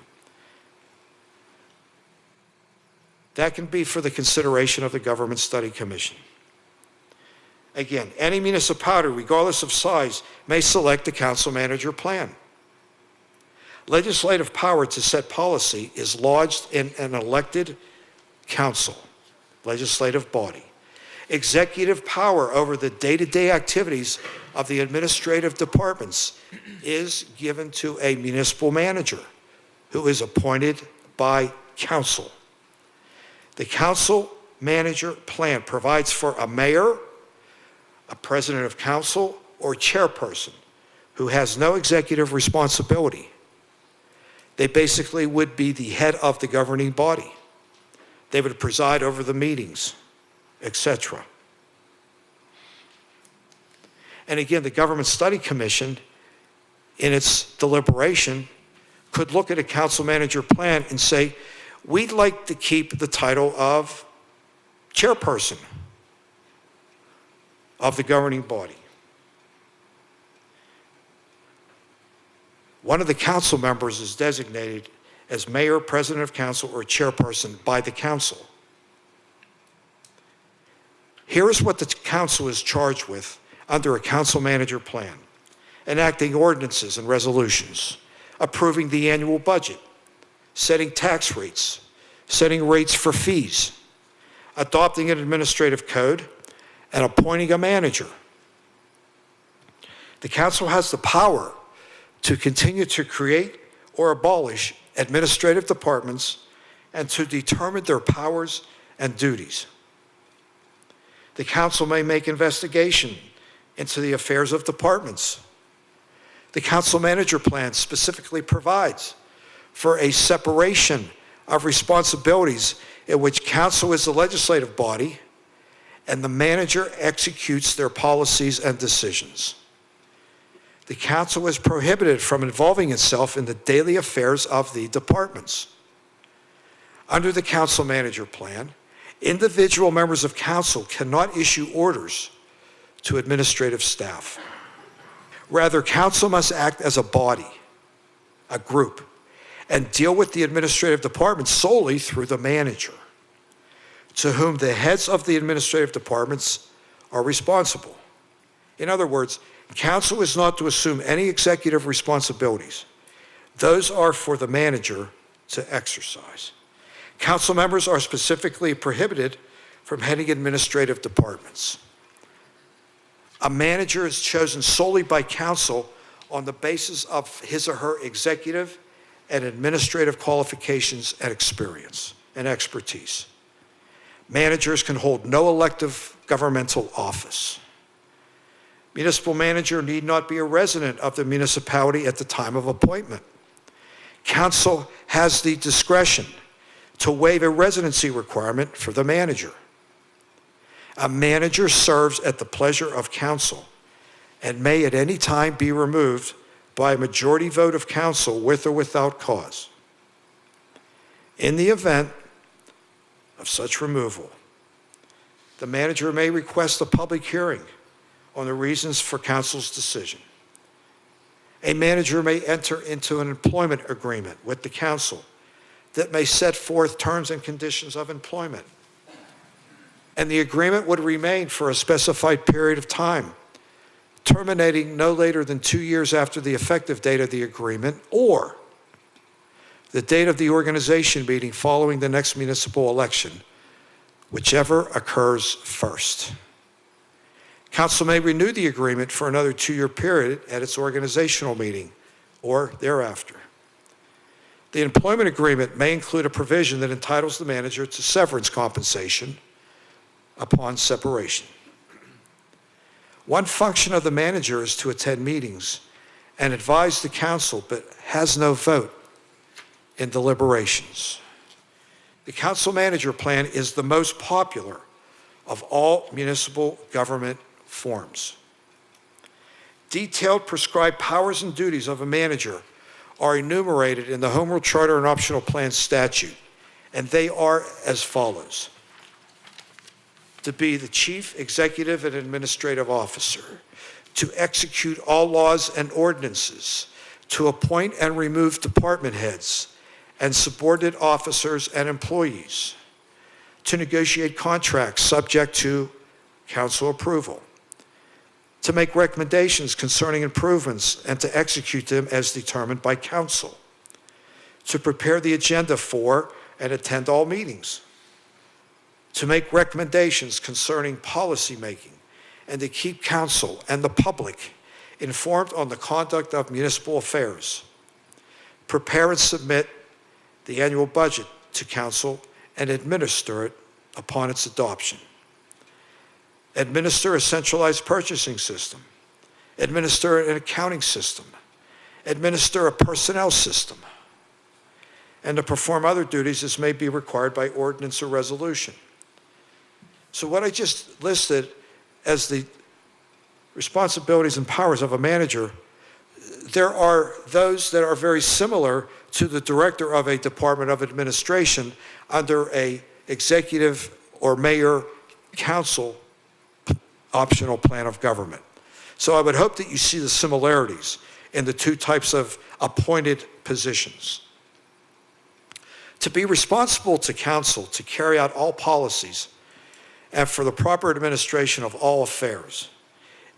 that can be for the consideration of the Government Study Commission. Again, any municipality, regardless of size, may select the council manager plan. Legislative power to set policy is lodged in an elected council, legislative body. Executive power over the day-to-day activities of the administrative departments is given to a municipal manager who is appointed by council. The council manager plan provides for a mayor, a president of council, or chairperson who has no executive responsibility. They basically would be the head of the governing body. They would preside over the meetings, etc. And again, the Government Study Commission, in its deliberation, could look at a council manager plan and say, we'd like to keep the title of chairperson of the governing body. One of the council members is designated as mayor, president of council, or chairperson by the council. Here is what the council is charged with under a council manager plan: enacting ordinances and resolutions, approving the annual budget, setting tax rates, setting rates for fees, adopting an administrative code, and appointing a manager. The council has the power to continue to create or abolish administrative departments and to determine their powers and duties. The council may make investigation into the affairs of departments. The council manager plan specifically provides for a separation of responsibilities in which council is the legislative body and the manager executes their policies and decisions. the council is prohibited from involving itself in the daily affairs of the departments. Under the council manager plan, individual members of council cannot issue orders to administrative staff. Rather, council must act as a body, a group, and deal with the administrative department solely through the manager, to whom the heads of the administrative departments are responsible. In other words, council is not to assume any executive responsibilities. Those are for the manager to exercise. Council members are specifically prohibited from heading administrative departments. A manager is chosen solely by council on the basis of his or her executive and administrative qualifications and experience and expertise. Managers can hold no elective governmental office. Municipal manager need not be a resident of the municipality at the time of appointment. Council has the discretion to waive a residency requirement for the manager. A manager serves at the pleasure of council and may at any time be removed by a majority vote of council with or without cause. In the event of such removal, the manager may request a public hearing on the reasons for council's decision. A manager may enter into an employment agreement with the council that may set forth terms and conditions of employment. And the agreement would remain for a specified period of time, terminating no later than 2 years after the effective date of the agreement or the date of the organization meeting following the next municipal election, whichever occurs first. Council may renew the agreement for another 2-year period at its organizational meeting or thereafter. The employment agreement may include a provision that entitles the manager to severance compensation upon separation. One function of the manager is to attend meetings and advise the council, but has no vote in deliberations. The council manager plan is the most popular of all municipal government forms. Detailed prescribed powers and duties of a manager are enumerated in the Home Rule Charter and Optional Plan statute, and they are as follows: to be the chief executive and administrative officer, to execute all laws and ordinances, to appoint and remove department heads and subordinate officers and employees, to negotiate contracts subject to council approval, to make recommendations concerning improvements and to execute them as determined by council, to prepare the agenda for and attend all meetings, to make recommendations concerning policymaking and to keep council and the public informed on the conduct of municipal affairs, prepare and submit the annual budget to council and administer it upon its adoption, administer a centralized purchasing system, administer an accounting system, administer a personnel system, and to perform other duties as may be required by ordinance or resolution. So what I just listed as the responsibilities and powers of a manager, there are those that are very similar to the director of a department of administration under a executive or mayor council optional plan of government. So I would hope that you see the similarities in the two types of appointed positions. To be responsible to council to carry out all policies and for the proper administration of all affairs,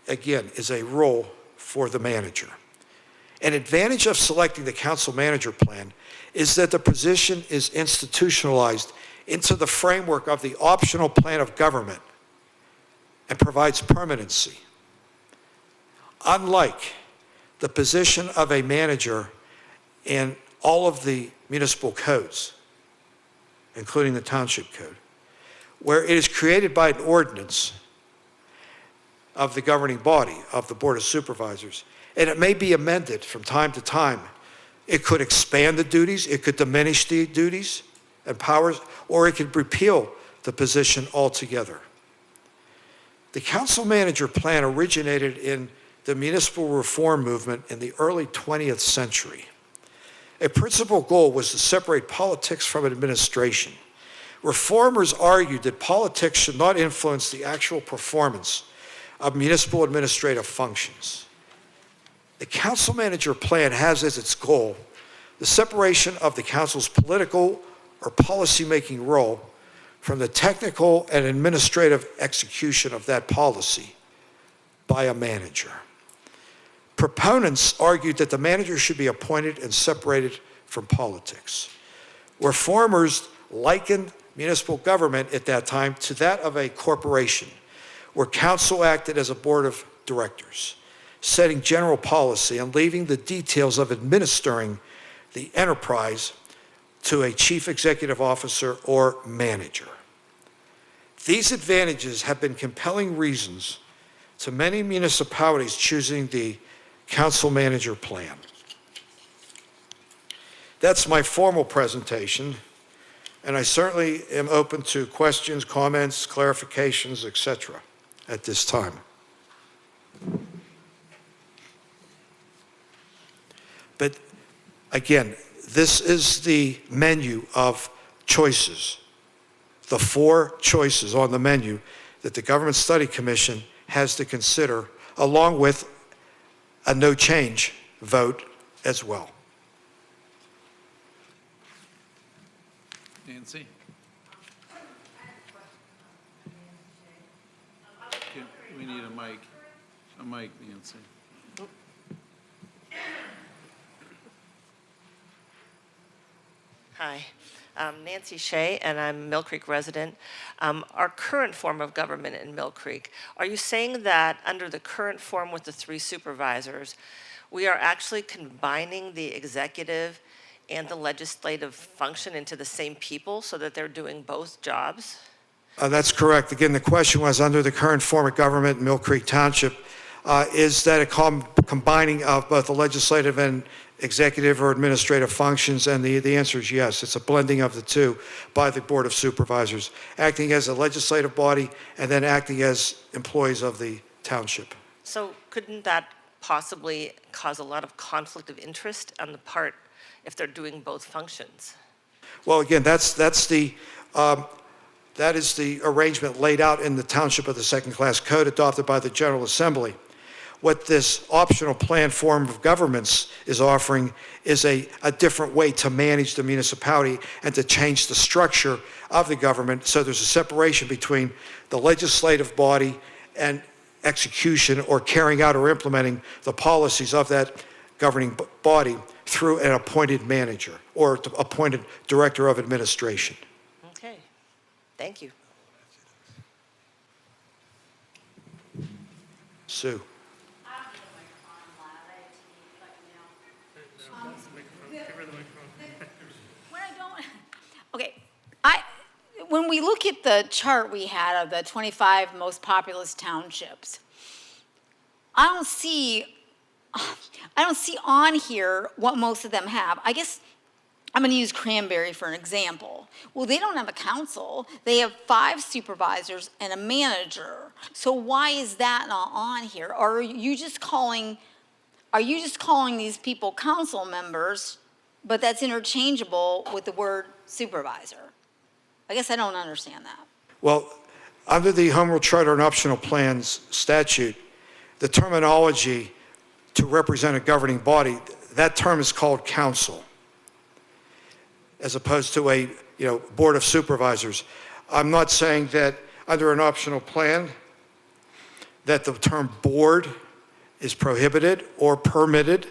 again, is a role for the manager. An advantage of selecting the council manager plan is that the position is institutionalized into the framework of the optional plan of government and provides permanency. Unlike the position of a manager in all of the municipal codes, including the township code, where it is created by an ordinance of the governing body, of the Board of Supervisors, and it may be amended from time to time. It could expand the duties, it could diminish the duties and powers, or it could repeal the position altogether. The council manager plan originated in the municipal reform movement in the early 20th century. A principal goal was to separate politics from administration. Reformers argued that politics should not influence the actual performance of municipal administrative functions. The council manager plan has as its goal the separation of the council's political or policy-making role from the technical and administrative execution of that policy by a manager. Proponents argued that the manager should be appointed and separated from politics. Reformers likened municipal government at that time to that of a corporation, where council acted as a board of directors, setting general policy and leaving the details of administering the enterprise to a chief executive officer or manager. These advantages have been compelling reasons to many municipalities choosing the council manager plan. That's my formal presentation, and I certainly am open to questions, comments, clarifications, etc. at this time. But again, this is the menu of choices, the 4 choices on the menu that the Government Study Commission has to consider, along with a no change vote as well. Nancy? Okay, we need a mic, Nancy. Hi, I'm Nancy Shea, and I'm a Mill Creek resident. Our current form of government in Mill Creek, are you saying that under the current form with the 3 supervisors, we are actually combining the executive and the legislative function into the same people so that they're doing both jobs? That's correct. Again, the question was, under the current form of government in Mill Creek Township, is that a combining of both the legislative and executive or administrative functions? And the answer is yes. It's a blending of the 2 by the Board of Supervisors, acting as a legislative body and then acting as employees of the township. So couldn't that possibly cause a lot of conflict of interest on the part if they're doing both functions? Well, again, that is the arrangement laid out in the Township of the Second-Class Code adopted by the General Assembly. What this optional plan form of governments is offering is a different way to manage the municipality and to change the structure of the government so there's a separation between the legislative body and execution or carrying out or implementing the policies of that governing body through an appointed manager or appointed director of administration. Okay, thank you. Sue. Okay, when we look at the chart we had of the 25 most populous townships, I don't see on here what most of them have. I guess I'm going to use Cranberry for an example. Well, they don't have a council. They have 5 supervisors and a manager. So why is that not on here? Or are you just calling these people council members, but that's interchangeable with the word supervisor? I guess I don't understand that. Well, under the Home Rule Charter and Optional Plans statute, the terminology to represent a governing body, that term is called council, as opposed to a board of supervisors. I'm not saying that under an optional plan that the term board is prohibited or permitted,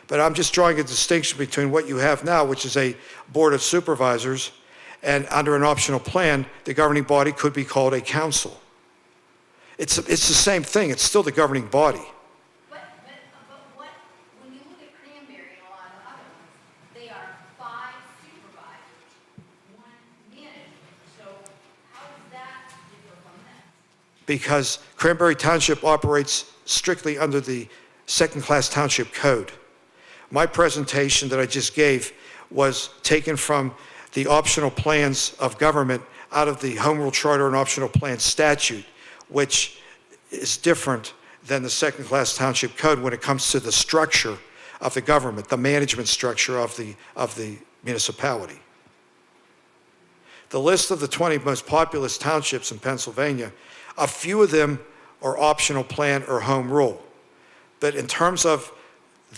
but I'm just drawing a distinction between what you have now, which is a board of supervisors, and under an optional plan, the governing body could be called a council. It's the same thing. It's still the governing body. But when you look at Cranberry and a lot of other ones, they are 5 supervisors, 1 manager. So how does that differ from this? Because Cranberry Township operates strictly under the Second-Class Township Code. My presentation that I just gave was taken from the optional plans of government out of the Home Rule Charter and Optional Plan statute, which is different than the second-class township code when it comes to the structure of the government, the management structure of the municipality. The list of the 20 most populous townships in Pennsylvania, a few of them are optional plan or home rule. But in terms of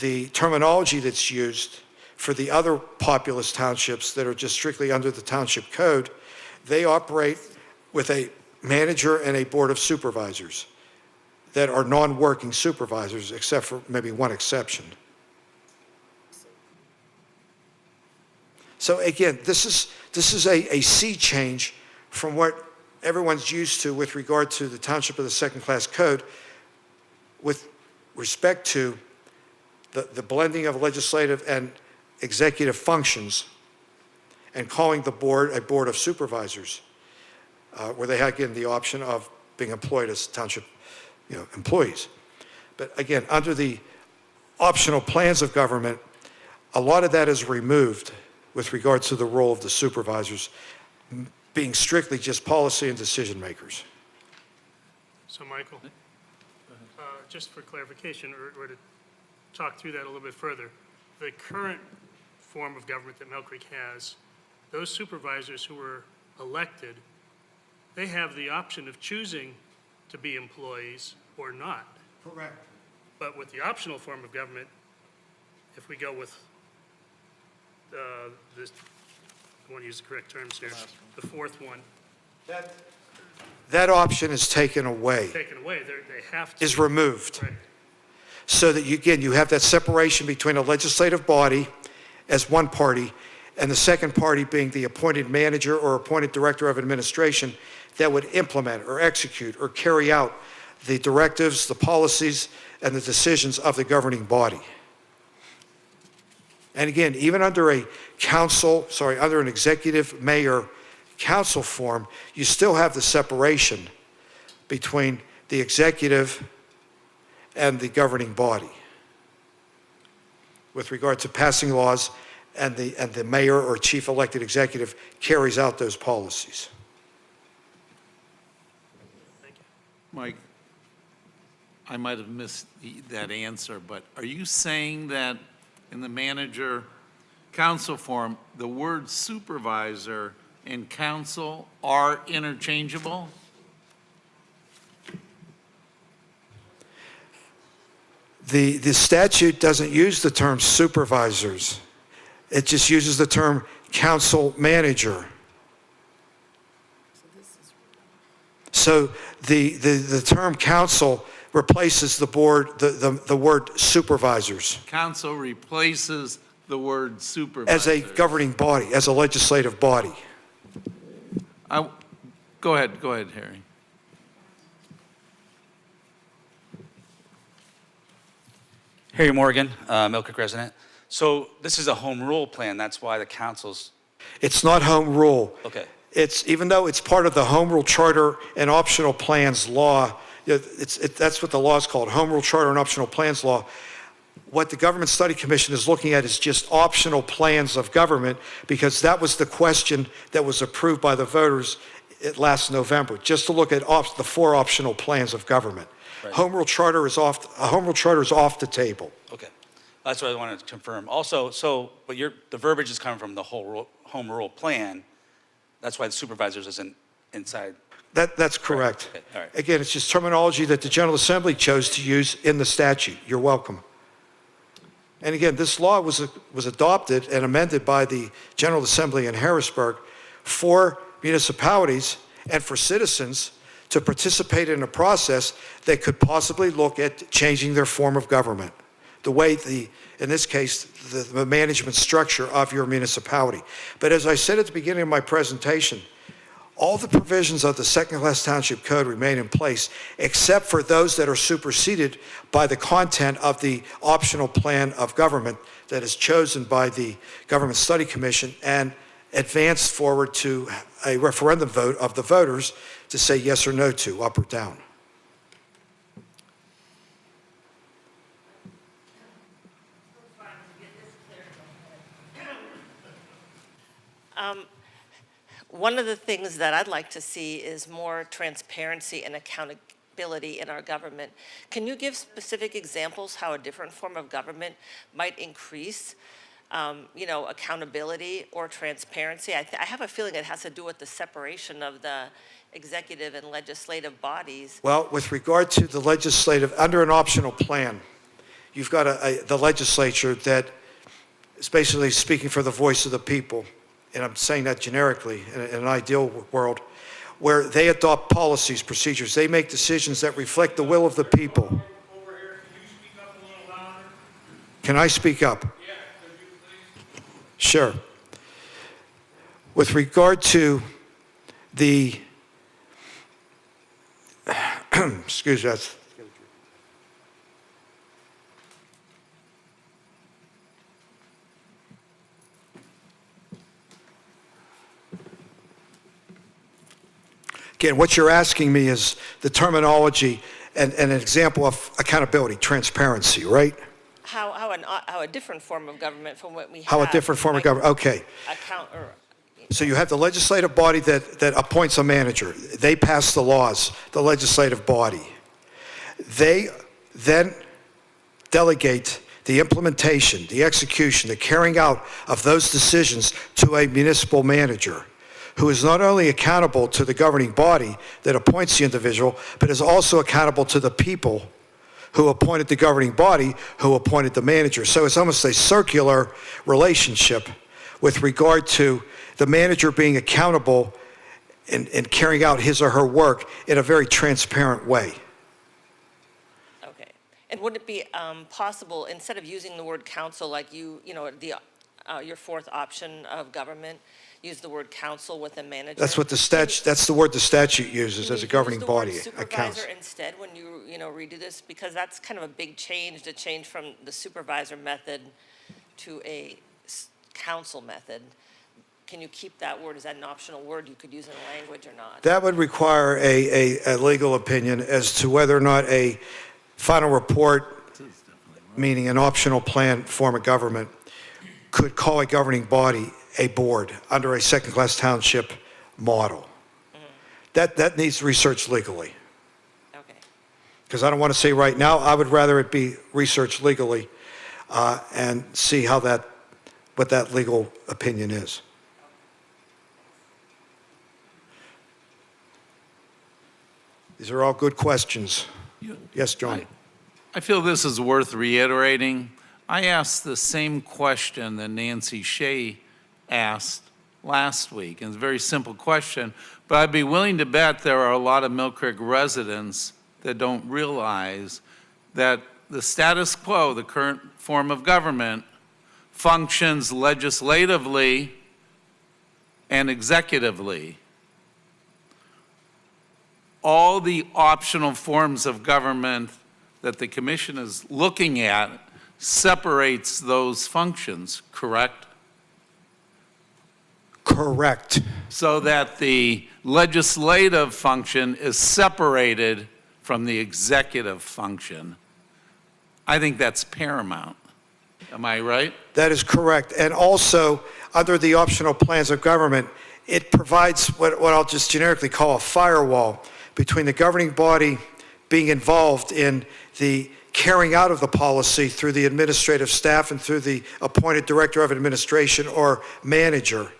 the terminology that's used for the other populous townships that are just strictly under the township code, they operate with a manager and a board of supervisors that are non-working supervisors, except for maybe one exception. So again, this is a sea change from what everyone's used to with regard to the township of the second-class code with respect to the blending of legislative and executive functions and calling the board a board of supervisors, where they had, again, the option of being employed as township employees. But again, under the optional plans of government, a lot of that is removed with regard to the role of the supervisors being strictly just policy and decision makers. So, Michael, just for clarification, or to talk through that a little bit further, the current form of government that Mill Creek has, those supervisors who were elected, they have the option of choosing to be employees or not. Correct. But with the optional form of government, if we go with this, I want to use the correct terms here, the fourth one, That option is taken away, taken away, they have to. is removed. Right. So that you have that separation between a legislative body as one party and the second party being the appointed manager or appointed director of administration that would implement or execute or carry out the directives, the policies, and the decisions of the governing body. And again, even under an executive mayor council form, you still have the separation between the executive and the governing body with regard to passing laws, and the mayor or chief elected executive carries out those policies. Mike, I might have missed that answer, but are you saying that in the manager council form, the word supervisor and council are interchangeable? The statute doesn't use the term supervisors. It just uses the term council manager. So the term council replaces the board, the word supervisors Council replaces the word supervisor. as a governing body, as a legislative body. Go ahead, Harry. Harry Morgan, Mill Creek resident. So this is a home rule plan, that's why the council's, It's not home rule. okay. It's, even though it's part of the Home Rule Charter and Optional Plans Law, that's what the law is called, Home Rule Charter and Optional Plans Law. What the Government Study Commission is looking at is just optional plans of government, because that was the question that was approved by the voters last November, just to look at the 4 optional plans of government. Right. Home Rule Charter is off the table. Okay, that's what I wanted to confirm. Also, but the verbiage is coming from the whole home rule plan. That's why the supervisors isn't inside. That's correct. Okay, all right. Again, it's just terminology that the General Assembly chose to use in the statute. You're welcome. And again, this law was adopted and amended by the General Assembly in Harrisburg for municipalities and for citizens to participate in a process that could possibly look at changing their form of government, the way in this case, the management structure of your municipality. But as I said at the beginning of my presentation, all the provisions of the second-class township code remain in place, except for those that are superseded by the content of the optional plan of government that is chosen by the Government Study Commission and advanced forward to a referendum vote of the voters to say yes or no to, up or down. One of the things that I'd like to see is more transparency and accountability in our government. Can you give specific examples how a different form of government might increase, accountability or transparency? I have a feeling it has to do with the separation of the executive and legislative bodies. Well, with regard to the legislative, under an optional plan, you've got the legislature that is basically speaking for the voice of the people, and I'm saying that generically in an ideal world, where they adopt policies, procedures, they make decisions that reflect the will of the people. Over here, can you speak up a little louder? Can I speak up? Yeah, could you please? Sure. With regard to the, excuse me, that's, again, what you're asking me is the terminology and an example of accountability, transparency, right? How a different form of government from what we have. How a different form of government, okay. So you have the legislative body that appoints a manager. They pass the laws, the legislative body. They then delegate the implementation, the execution, the carrying out of those decisions to a municipal manager, who is not only accountable to the governing body that appoints the individual, but is also accountable to the people who appointed the governing body, who appointed the manager. So it's almost a circular relationship with regard to the manager being accountable in carrying out his or her work in a very transparent way. Okay. And would it be possible, instead of using the word council like your fourth option of government, use the word council with a manager? That's what the statute, that's the word the statute uses as a governing body, Use the word a council. supervisor instead when you redo this, because that's kind of a big change, to change from the supervisor method to a council method. Can you keep that word? Is that an optional word you could use in the language or not? That would require a legal opinion as to whether or not a final report, meaning an optional plan form of government, could call a governing body a board under a second-class township model. That needs research legally. Okay. Because I don't want to say right now, I would rather it be researched legally and see what that legal opinion is. These are all good questions. Yes, John? I feel this is worth reiterating. I asked the same question that Nancy Shea asked last week, and it's a very simple question, but I'd be willing to bet there are a lot of Mill Creek residents that don't realize that the status quo, the current form of government, functions legislatively and executively. All the optional forms of government that the commission is looking at separates those functions, correct? Correct. So that the legislative function is separated from the executive function. I think that's paramount. Am I right? That is correct. And also, under the optional plans of government, it provides what I'll just generically call a firewall between the governing body being involved in the carrying out of the policy through the administrative staff and through the appointed director of administration or manager,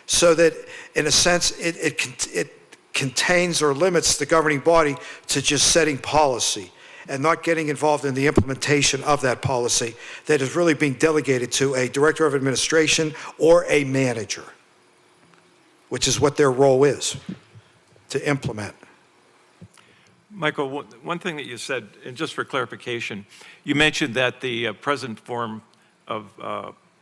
so that in a sense it contains or limits the governing body to just setting policy and not getting involved in the implementation of that policy that is really being delegated to a director of administration or a manager, which is what their role is, to implement. Michael, one thing that you said, and just for clarification, you mentioned that the present form of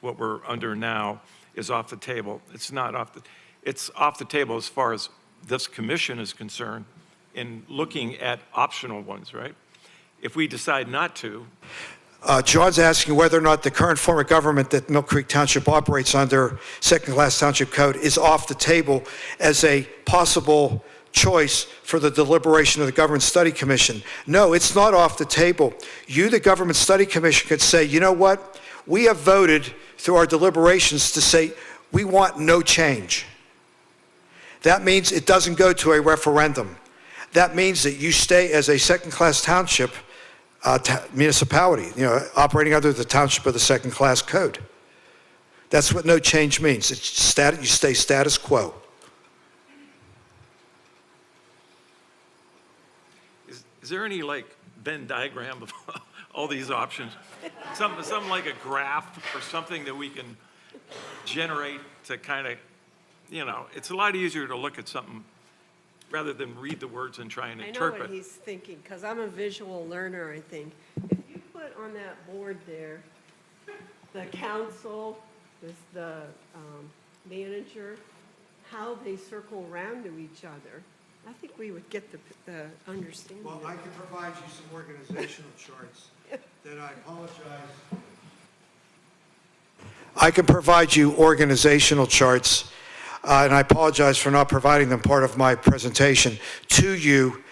what we're under now is off the table. It's not it's off the table as far as this commission is concerned in looking at optional ones, right? If we decide not to. John's asking whether or not the current form of government that Mill Creek Township operates under, second-class township code, is off the table as a possible choice for the deliberation of the Government Study Commission. No, it's not off the table. You, the Government Study Commission, could say, you know what? We have voted through our deliberations to say we want no change. That means it doesn't go to a referendum. that means that you stay as a second-class township municipality, operating under the Township of the Second-Class Code. That's what no change means. It's you stay status quo. Is there any like Venn diagram of all these options? Something like a graph or something that we can generate to kind of, it's a lot easier to look at something rather than read the words and try and I know interpret. what he's thinking, because I'm a visual learner, I think. If you put on that board there, the council, the manager, how they circle around to each other, I think we would get the understanding. Well, I can provide you some organizational charts that I apologize. I can provide you organizational charts, and I apologize for not providing them part of my presentation to you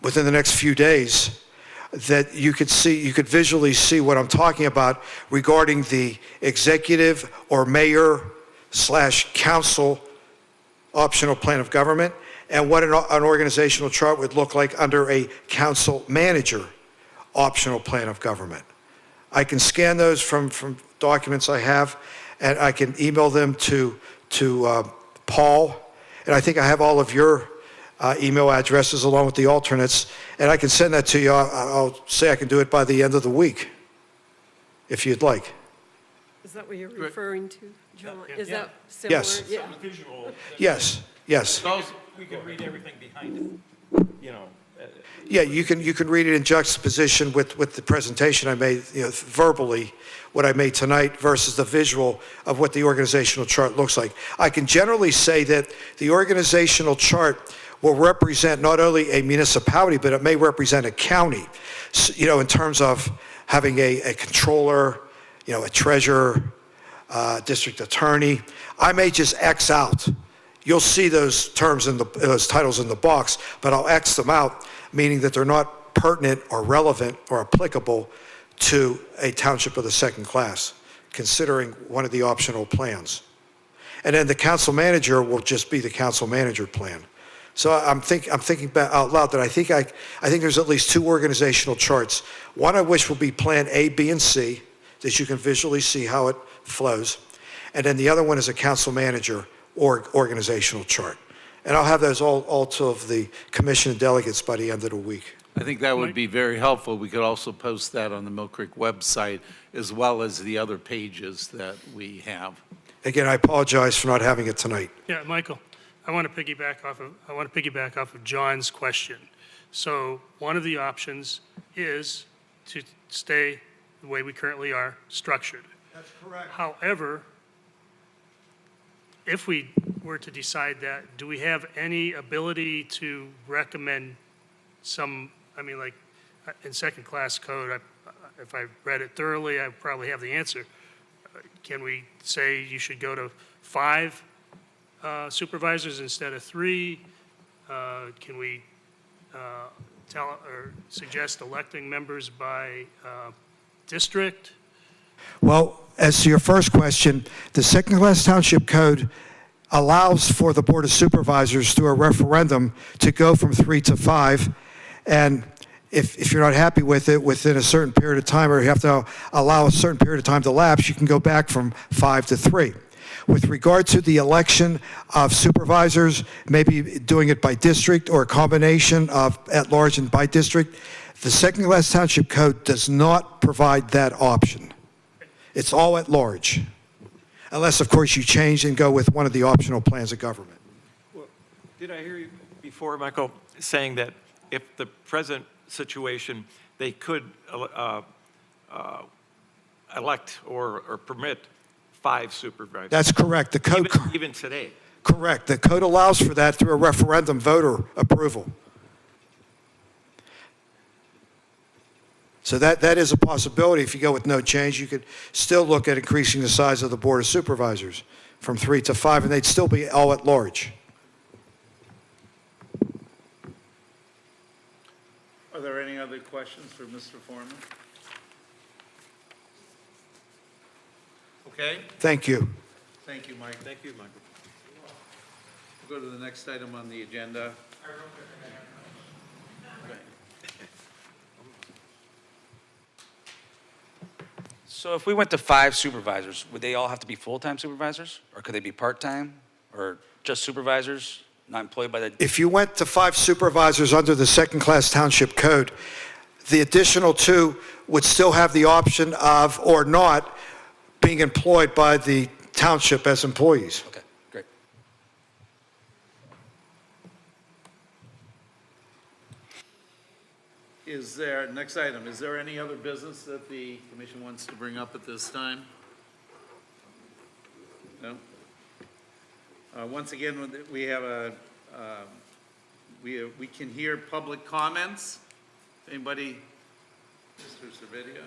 within the next few days, that you could visually see what I'm talking about regarding the executive or mayor/council optional plan of government, and what an organizational chart would look like under a council manager optional plan of government. I can scan those from documents I have, and I can email them to Paul, and I think I have all of your email addresses along with the alternates, and I can send that to you. I'll say I can do it by the end of the week, if you'd like. Is that what you're referring to, John? Is Yeah. that similar? Yes. Yeah. Something visual. Yes, yes. We can read everything behind it, Yeah, you can read it in juxtaposition with the presentation I made, verbally, what I made tonight versus the visual of what the organizational chart looks like. I can generally say that the organizational chart will represent not only a municipality, but it may represent a county, in terms of having a controller, a treasurer, district attorney. I may just X out. You'll see those terms those titles in the box, but I'll X them out, meaning that they're not pertinent or relevant or applicable to a township of the second class, considering one of the optional plans. And then the council manager will just be the council manager plan. So I'm thinking out loud that I think there's at least two organizational charts. One of which will be Plan A, B, and C, that you can visually see how it flows. And then the other one is a council manager or organizational chart. And I'll have those all to the commission and delegates by the end of the week. I think that would be very helpful. We could also post that on the Mill Creek website, as well as the other pages that we have. Again, I apologize for not having it tonight. Yeah, Michael, I want to piggyback off of John's question. So one of the options is to stay the way we currently are structured. That's correct. However, if we were to decide that, do we have any ability to recommend like in second-class code, if I read it thoroughly, I probably have the answer. Can we say you should go to 5 supervisors instead of 3? Can we tell or suggest electing members by district? Well, as to your first question, the second-class township code allows for the Board of Supervisors through a referendum to go from 3 to 5. And if you're not happy with it within a certain period of time, or you have to allow a certain period of time to lapse, you can go back from 5 to 3. With regard to the election of supervisors, maybe doing it by district or a combination of at-large and by district, the second-class township code does not provide that option. It's all at large, unless, of course, you change and go with one of the optional plans of government. Well, did I hear you before, Michael, saying that if the present situation, they could elect or permit 5 supervisors? That's correct. The code, Even today? correct. The code allows for that through a referendum voter approval. So that is a possibility. If you go with no change, you could still look at increasing the size of the Board of Supervisors from 3 to 5, and they'd still be all at large. Are there any other questions for Mr. Foreman? Okay, Thank you. thank you, Mike. Thank you, Michael. We'll go to the next item on the agenda. So if we went to 5 supervisors, would they all have to be full-time supervisors? Or could they be part-time? Or just supervisors, not employed by the? If you went to 5 supervisors under the second-class township code, the additional 2 would still have the option of, or not, being employed by the township as employees. Okay, great. Is there, next item, is there any other business that the commission wants to bring up at this time? No? Once again, we have we can hear public comments. Anybody? Mr. Servideo?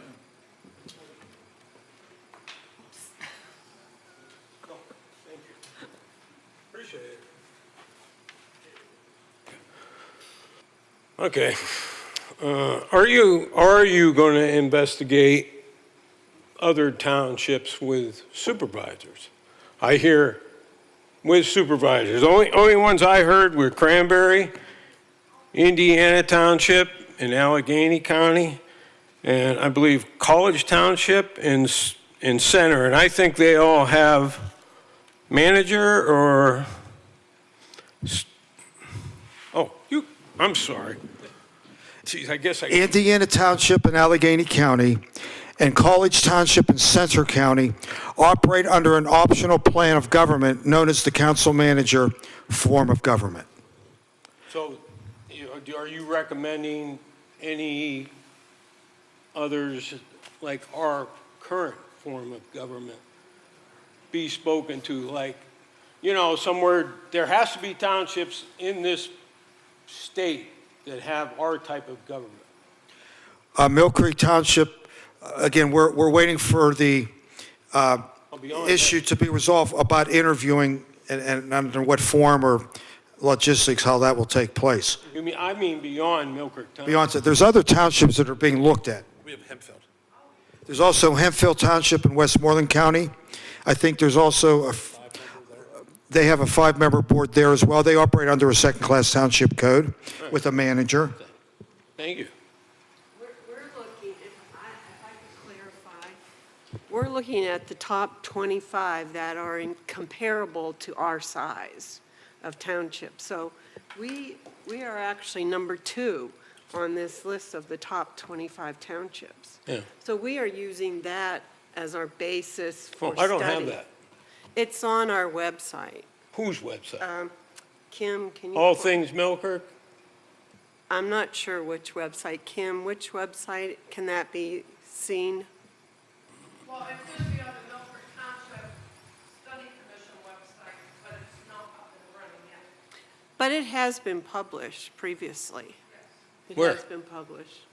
Appreciate it. Okay. Are you going to investigate other townships with supervisors? I hear with supervisors. Only ones I heard were Cranberry, Indiana Township in Allegheny County, and I believe College Township in Center. And I think they all have manager or, I'm sorry. Geez, I guess Indiana Township in Allegheny County and College Township in Center County operate under an optional plan of government known as the council manager form of government. So, are you recommending any others, like our current form of government, be spoken to? Like, somewhere, there has to be townships in this state that have our type of government. Mill Creek Township, again, we're waiting for the issue to be resolved about interviewing and under what form or logistics, how that will take place. I mean beyond Mill Creek Township. Beyond that, there's other townships that are being looked at. We have Hempfield. There's also Hempfield Township in Westmoreland County. I think there's also they have a 5-member board there as well. They operate under a second-class township code with a manager. Thank you. We're looking, if I could clarify, we're looking at the top 25 that are comparable to our size of township. So we are actually number 2 on this list of the top 25 townships. Yeah. So we are using that as our basis for Oh, I study. don't have that. It's on our website. Whose website? Kim, can you? All Things Millkirk? I'm not sure which website. Kim, which website can that be seen? Well, it's going to be on the Milford Township Study Commission website, but it's not up and running yet. But it has been published previously. It Where? has been published.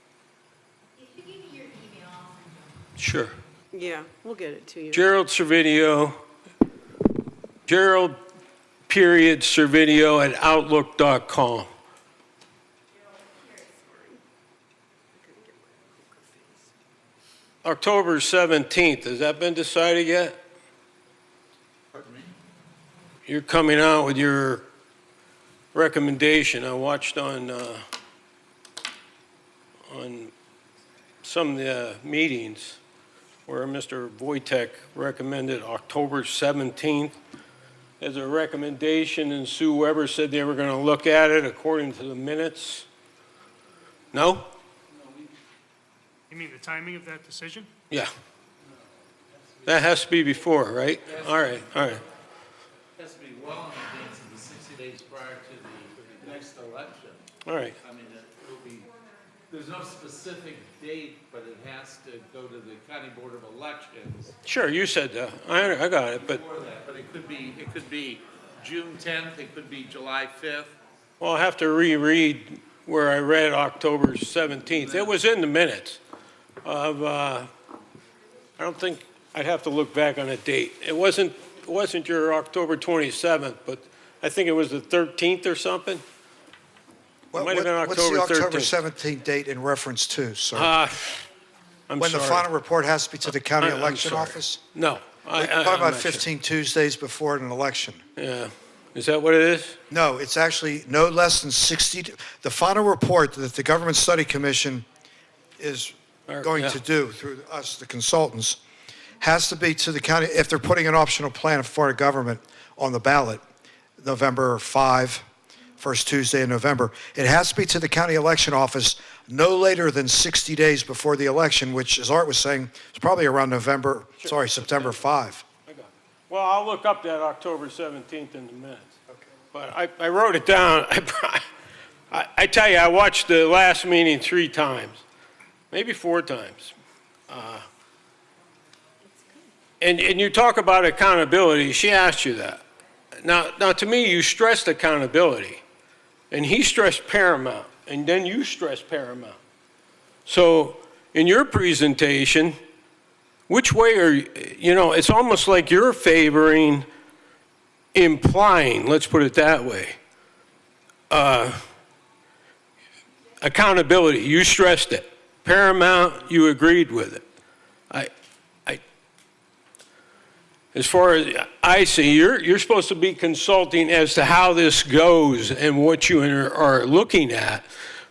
If you give me your email, I'll send you. Sure. Yeah, we'll get it to you. Gerald Servideo, Gerald.Servideo@outlook.com. October 17th, has that been decided yet? Pardon me? You're coming out with your recommendation. I watched on some of the meetings where Mr. Wojtek recommended October 17th as a recommendation, and Sue Weber said they were going to look at it according to the minutes. No? You mean the timing of that decision? Yeah. That has to be before, right? All right. Has to be well in advance of the 60 days prior to the next election. All right. I mean, it will be, there's no specific date, but it has to go to the County Board of Elections Sure, you said that. I got it, but, before that. But it could be June 10th, it could be July 5th. well, I'll have to reread where I read October 17th. It was in the minutes of, I don't think, I'd have to look back on a date. It wasn't your October 27th, but I think it was the 13th or something. Well, might have been what's the October October 13th. 17th date in reference to, sir? I'm When the sorry. final report has to be to the county I'm election sorry. office? No. We're talking about 15 Tuesdays before an election. Yeah. Is that what it is? No, it's actually no less than 60, the final report that the Government Study Commission is going to do through us, the consultants, has to be to the county, if they're putting an optional plan of foreign government on the ballot, November 5, first Tuesday in November, it has to be to the county election office no later than 60 days before the election, which, as Art was saying, is probably around September 5. I got it. Well, I'll look up that October 17th in the minutes. But I wrote it down. I tell you, I watched the last meeting 3 times, maybe 4 times. And you talk about accountability. She asked you that. Now, to me, you stressed accountability, and he stressed paramount, and then you stressed paramount. So in your presentation, which way are you, it's almost like you're favoring, implying, let's put it that way, accountability. You stressed it. Paramount, you agreed with it. As far as I see, you're supposed to be consulting as to how this goes and what you are looking at.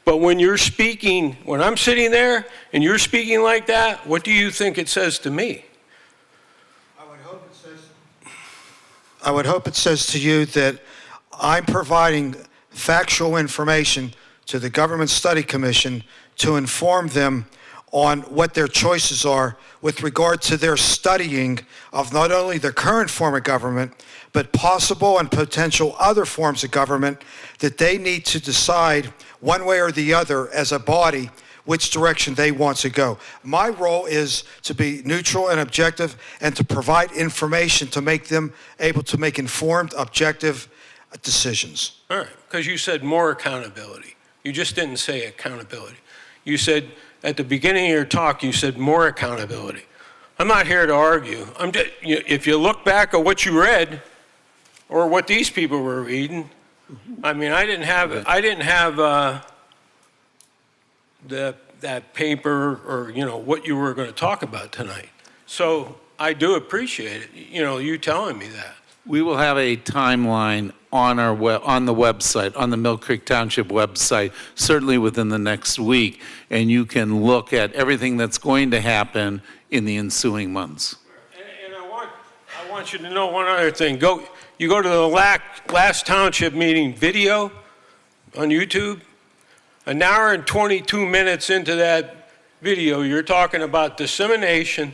But when you're speaking, when I'm sitting there and you're speaking like that, what do you think it says to me? I would hope it says to you that I'm providing factual information to the Government Study Commission to inform them on what their choices are with regard to their studying of not only the current form of government, but possible and potential other forms of government that they need to decide one way or the other as a body which direction they want to go. My role is to be neutral and objective and to provide information to make them able to make informed, objective decisions. All right, because you said more accountability. You just didn't say accountability. You said, at the beginning of your talk, you said more accountability. I'm not here to argue. If you look back at what you read or what these people were reading, I mean, I didn't have that paper or, what you were going to talk about tonight. So I do appreciate it, you telling me that. We will have a timeline on on the website, on the Mill Creek Township website, certainly within the next week, and you can look at everything that's going to happen in the ensuing months. And I want you to know one other thing. You go to the last township meeting video on YouTube, 1 hour and 22 minutes into that video, you're talking about dissemination.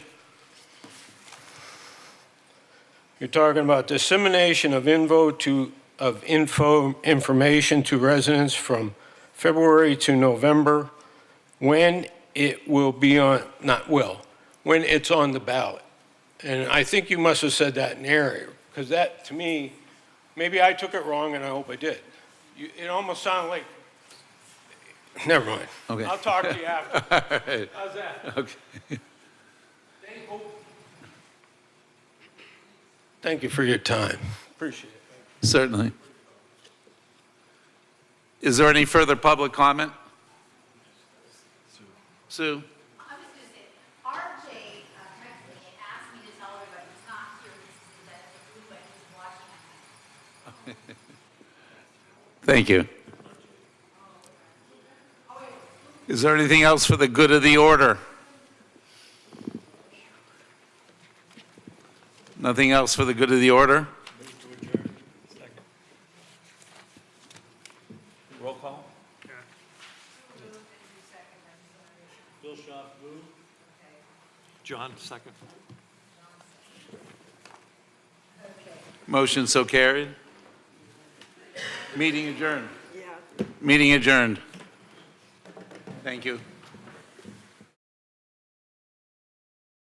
You're talking about dissemination of information to residents from February to November, when it will be on, when it's on the ballot. And I think you must have said that in error, because that, to me, maybe I took it wrong, and I hope I did. It almost sounded like, never mind. Okay. I'll talk to you after. All right. How's that? Okay. Thank you for your time. Appreciate it. Certainly. Is there any further public comment? Sue? I was going to say, RJ texted me and asked me to tell everybody who's not here, that the blue who's watching. Thank you. Is there anything else for the good of the order? Nothing else for the good of the order? Roll call? Bill Schaaf, move. John, second. Motion so carried. Meeting adjourned. Yeah. Meeting adjourned. Thank you.